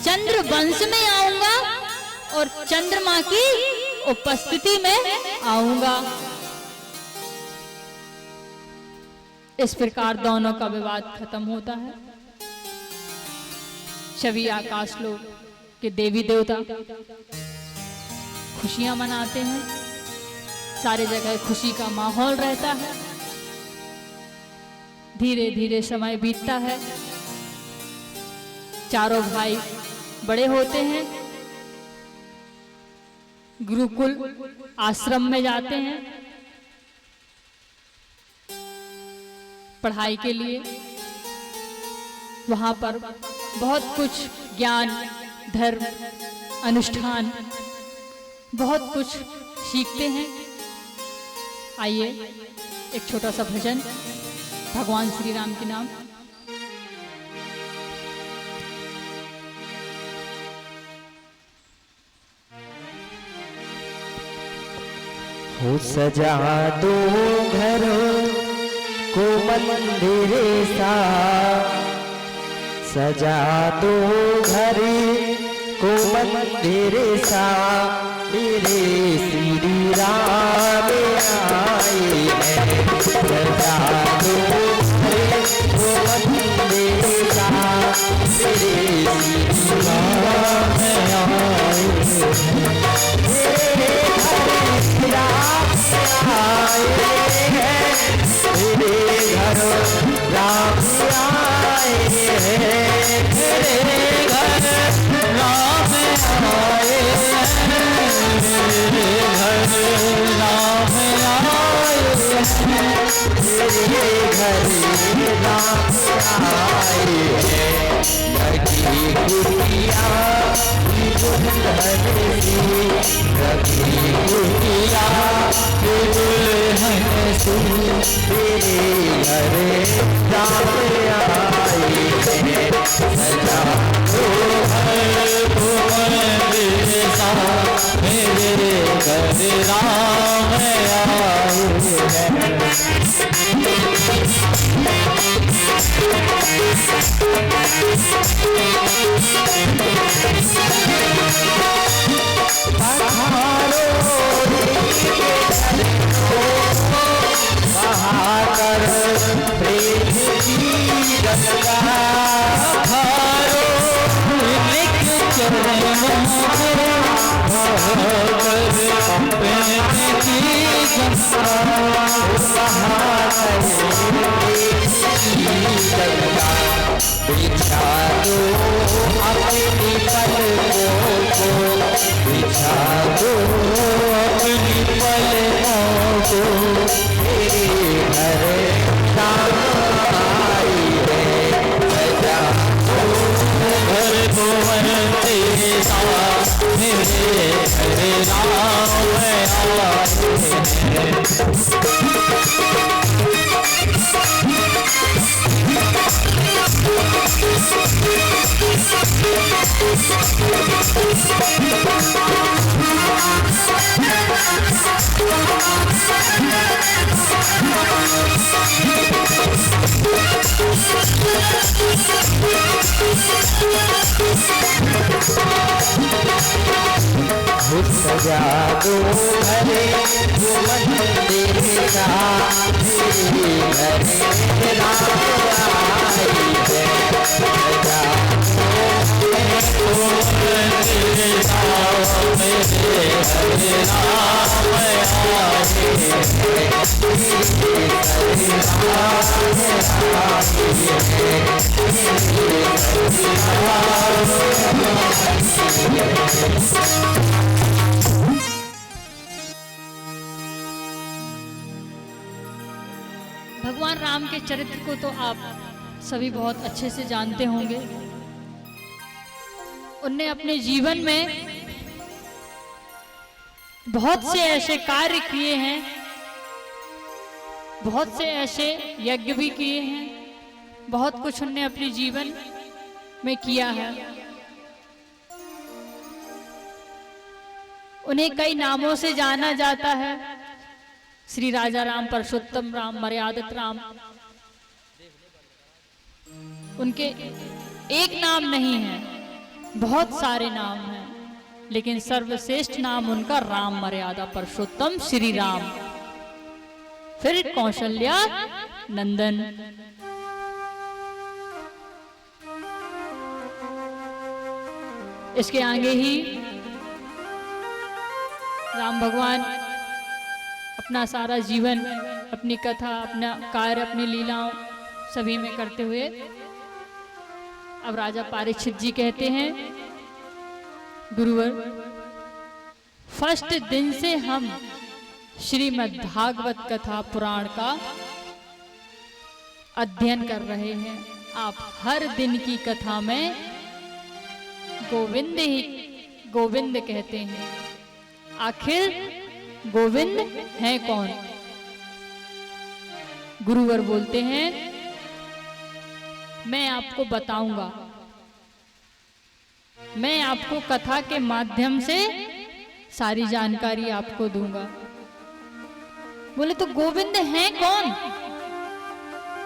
चंद्र वंश में आऊंगा और चंद्रमा की उपस्थिति में आऊंगा। इस प्रकार दोनों का विवाद खत्म होता है। सभी आकाश लोक के देवी देवता खुशियां मनाते हैं, सारे जगह खुशी का माहौल रहता है। धीरे धीरे समय बीतता है, चारों भाई बड़े होते हैं, गुरुकुल आश्रम में जाते हैं पढ़ाई के लिए। वहां पर बहुत कुछ ज्ञान, धर्म, अनुष्ठान बहुत कुछ सीखते हैं। आइए एक छोटा सा भजन भगवान श्री राम के नाम। हो सजा दो घर को मंदिर सा, सजा दो घर को मंदिर सा, मेरे श्री राम आए हैं। सजा दो घर को मंदिर सा, मेरे श्री राम आए हैं। मेरे घर राम आए हैं, मेरे घर राम आए हैं, मेरे घर राम आए हैं, मेरे घर राम आए हैं, मेरे घर राम आए हैं। लगी गुड़िया दुल्हन सी, लगी गुड़िया दुल्हन सी, मेरे घर राम आए हैं। सजा दो घर को मंदिर सा, मेरे घर राम आए हैं। बहाकर प्रेम की गंगा, भारो लिख चरणों में, बहाकर प्रेम की गंगा, बहाकर गंगा। बिछा दो अपनी पलकों को, बिछा दो अपनी पलकों को, मेरे घर राम आए हैं। सजा दो घर को मंदिर सा, मेरे घर राम आए सजा दो घरे वो मंदिर सा, मेरे घर राम आए हैं। सजा दो भगवान राम के चरित्र को तो आप सभी बहुत अच्छे से जानते होंगे। उनने अपने जीवन में बहुत से ऐसे कार्य किए हैं, बहुत से ऐसे यज्ञ भी किए हैं, बहुत कुछ उनने अपने जीवन में किया है। उन्हें कई नामों से जाना जाता है, श्री राजा राम, परषोत्तम राम, मर्यादित राम। उनके एक नाम नहीं है, बहुत सारे नाम हैं, लेकिन सर्वश्रेष्ठ नाम उनका राम, मर्यादा पुरुषोत्तम श्री राम। फिर कौशल्या नंदन। इसके आगे ही राम भगवान अपना सारा जीवन, अपनी कथा, अपना कार्य, अपनी लीलाओं सभी में करते हुए अब राजा परीक्षित जी कहते हैं, गुरुवर, फर्स्ट दिन से हम श्रीमद् भागवत कथा पुराण का अध्ययन कर रहे हैं। आप हर दिन की कथा में गोविंद ही गोविंद कहते हैं। आखिर गोविंद है कौन? गुरुवर बोलते हैं, मैं आपको बताऊंगा, मैं आपको कथा के माध्यम से सारी जानकारी आपको दूंगा। बोले तो गोविंद है कौन?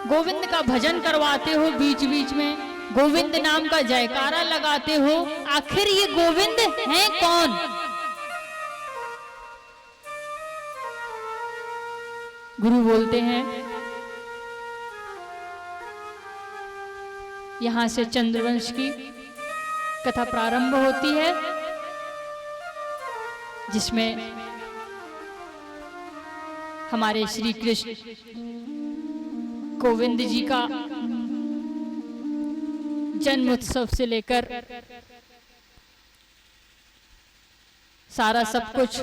गोविंद का भजन करवाते हो बीच बीच में, गोविंद नाम का जयकारा लगाते हो, आखिर ये गोविंद है कौन? गुरु बोलते हैं, यहां से चंद्रवंश की कथा प्रारंभ होती है, जिसमें हमारे श्री कृष्ण गोविंद जी का जन्म उत्सव से लेकर सारा सब कुछ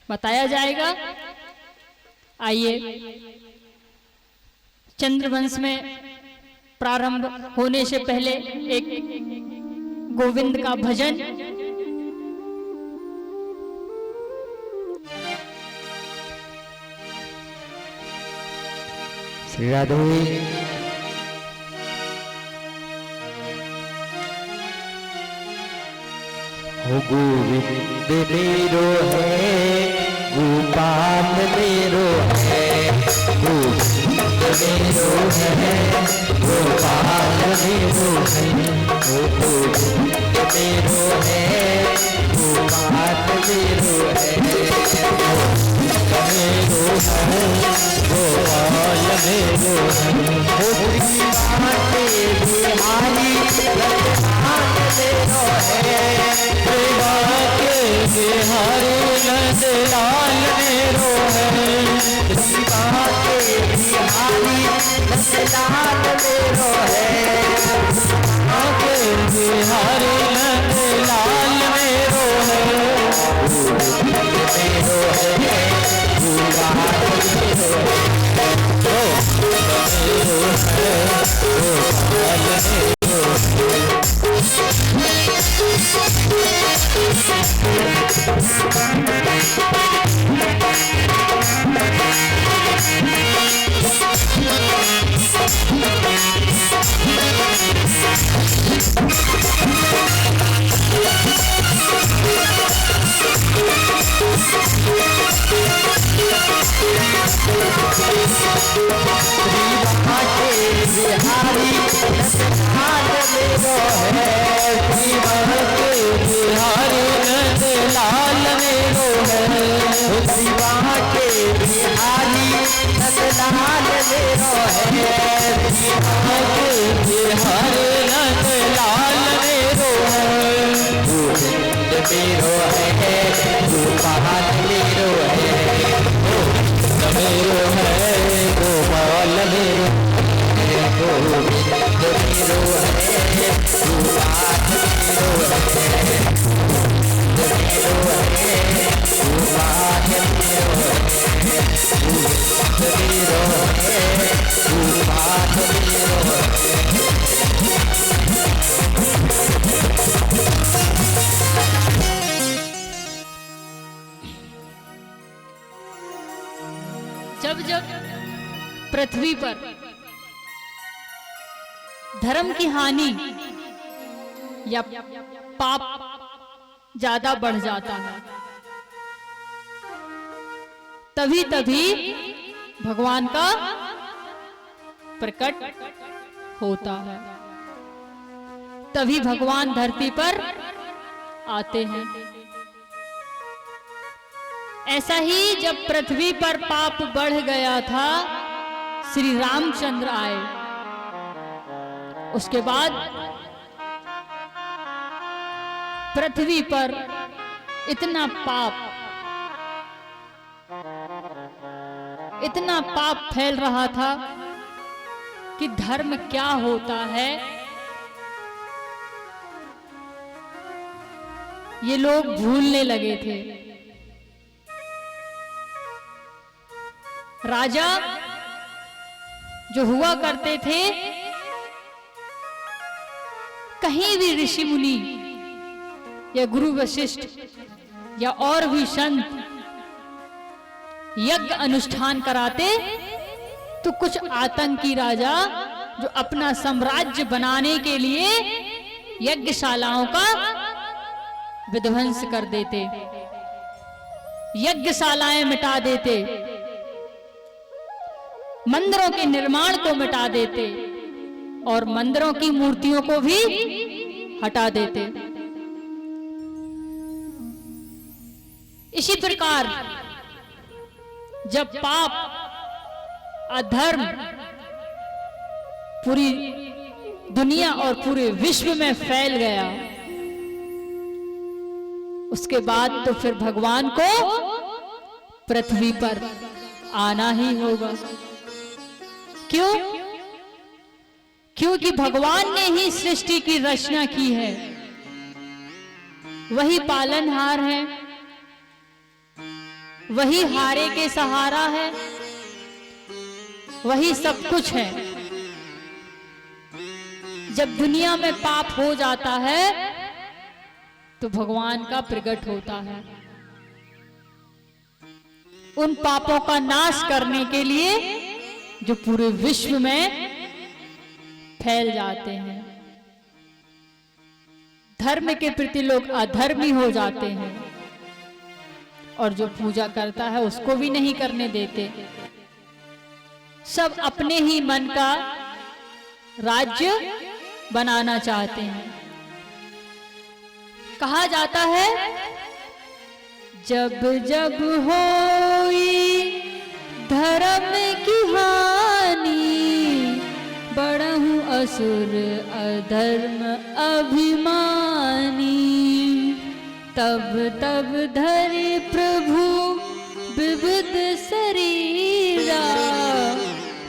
बताया जाएगा। आइए, चंद्रवंश में प्रारंभ होने से पहले एक गोविंद का भजन श्री राधे। हो गोविंद मेरो है, गोपाल मेरो है, गोविंद मेरो है, गोपाल मेरो है, हो गोविंद मेरो है, गोपाल मेरो है, मेरो है, गोपाल मेरो है, हो श्री बिहारी रतनाथ मेरो है, बिहारी नंदलाल मेरो है, बिहारी नंदलाल मेरो है, बिहारी नंदलाल मेरो है, मेरो है, मेरो है गोपाल मेरो है, गोविंद मेरो है गोपाल मेरो है, गोविंद मेरो है गोपाल मेरो है, मेरो है गोपाल मेरो है, गोविंद मेरो है गोपाल मेरो है। जब जब पृथ्वी पर धर्म की हानि या पाप ज्यादा बढ़ जाता है, तभी तभी भगवान का प्रकट होता है, तभी भगवान धरती पर आते हैं। ऐसा ही जब पृथ्वी पर पाप बढ़ गया था, श्री रामचंद्र आए। उसके बाद पृथ्वी पर इतना पाप फैल रहा था कि धर्म क्या होता है ये लोग भूलने लगे थे। राजा जो हुआ करते थे, कहीं भी ऋषि मुनि या गुरु वशिष्ठ या और भी संत यज्ञ अनुष्ठान कराते तो कुछ आतंकी राजा जो अपना साम्राज्य बनाने के लिए यज्ञशालाओं का विध्वंस कर देते, यज्ञशालाएं मिटा देते, मंदिरों के निर्माण को मिटा देते और मंदिरों की मूर्तियों को भी हटा देते। इसी प्रकार जब पाप अधर्म पूरी दुनिया और पूरे विश्व में फैल गया, उसके बाद तो फिर भगवान को पृथ्वी पर आना ही होगा। क्यों? क्योंकि भगवान ने ही सृष्टि की रचना की है, वही पालनहार है, वही हारे के सहारा है, वही सब कुछ है। जब दुनिया में पाप हो जाता है तो भगवान का प्रकट होता है, उन पापों का नाश करने के लिए जो पूरे विश्व में फैल जाते हैं। धर्म के प्रति लोग अधर्मी हो जाते हैं और जो पूजा करता है उसको भी नहीं करने देते। सब अपने ही मन का राज्य बनाना चाहते हैं। कहा जाता है जब जब होई धर्म की हानि, बढ़हु असुर अधर्म अभिमानी, तब तब धरे प्रभु विविध शरीरा,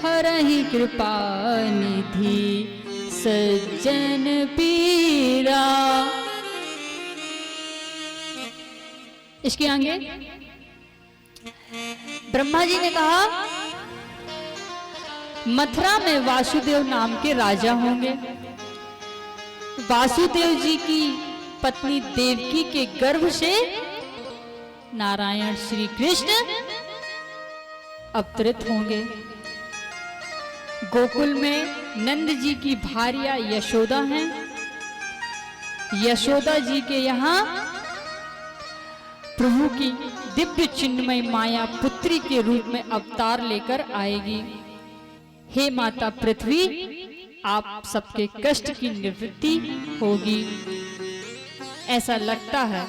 हरहि कृपा निधि सज्जन पीरा। इसके आगे ब्रह्मा जी ने कहा मथुरा में वासुदेव नाम के राजा होंगे। वासुदेव जी की पत्नी देवकी के गर्भ से नारायण श्री कृष्ण अवतरित होंगे। गोकुल में नंद जी की भार्या यशोदा हैं। यशोदा जी के यहाँ प्रभु की दिव्य चिन्मय माया पुत्री के रूप में अवतार लेकर आएगी। हे माता पृथ्वी, आप सबके कष्ट की निवृत्ति होगी, ऐसा लगता है।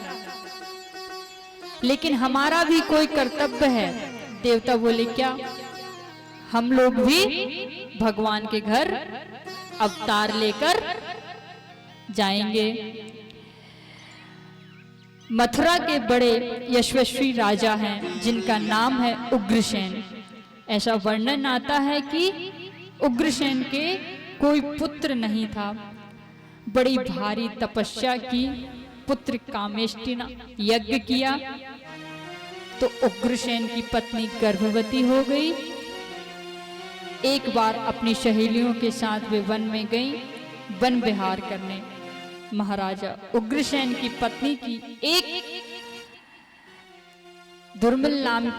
लेकिन हमारा भी कोई कर्तव्य है। देवता बोले क्या? हम लोग भी भगवान के घर अवतार लेकर जाएंगे। मथुरा के बड़े यशस्वी राजा हैं जिनका नाम है उग्रसेन। ऐसा वर्णन आता है कि उग्रसेन के कोई पुत्र नहीं था। बड़ी भारी तपस्या की, पुत्र कामेष्टिना यज्ञ किया तो उग्रसेन की पत्नी गर्भवती हो गई। एक बार अपनी सहेलियों के साथ वे वन में गई वन विहार करने। महाराजा उग्रसेन की पत्नी की एक दुर्मिल नाम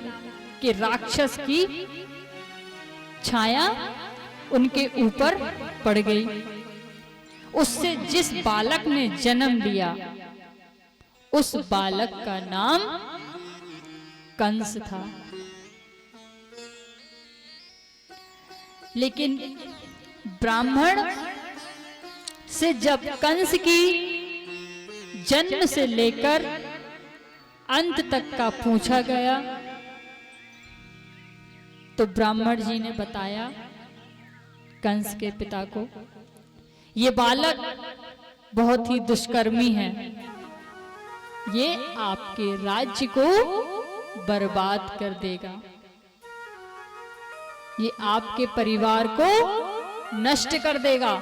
के राक्षस की छाया उनके ऊपर पड़ गई। उससे जिस बालक ने जन्म लिया उस बालक का नाम कंस था। लेकिन ब्राह्मण से जब कंस की जन्म से लेकर अंत तक का पूछा गया तो ब्राह्मण जी ने बताया कंस के पिता को, ये बालक बहुत ही दुष्कर्मी है, ये आपके राज्य को बर्बाद कर देगा, ये आपके परिवार को नष्ट कर देगा।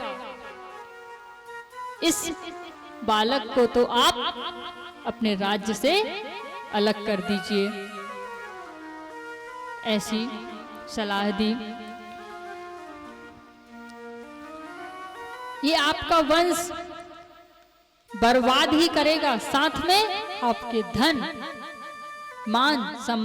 इस बालक को तो आप अपने राज्य से अलग कर दीजिए। ऐसी सलाह दी। ये आपका वंश बर्बाद ही करेगा, साथ में आपके धन मान सम्मान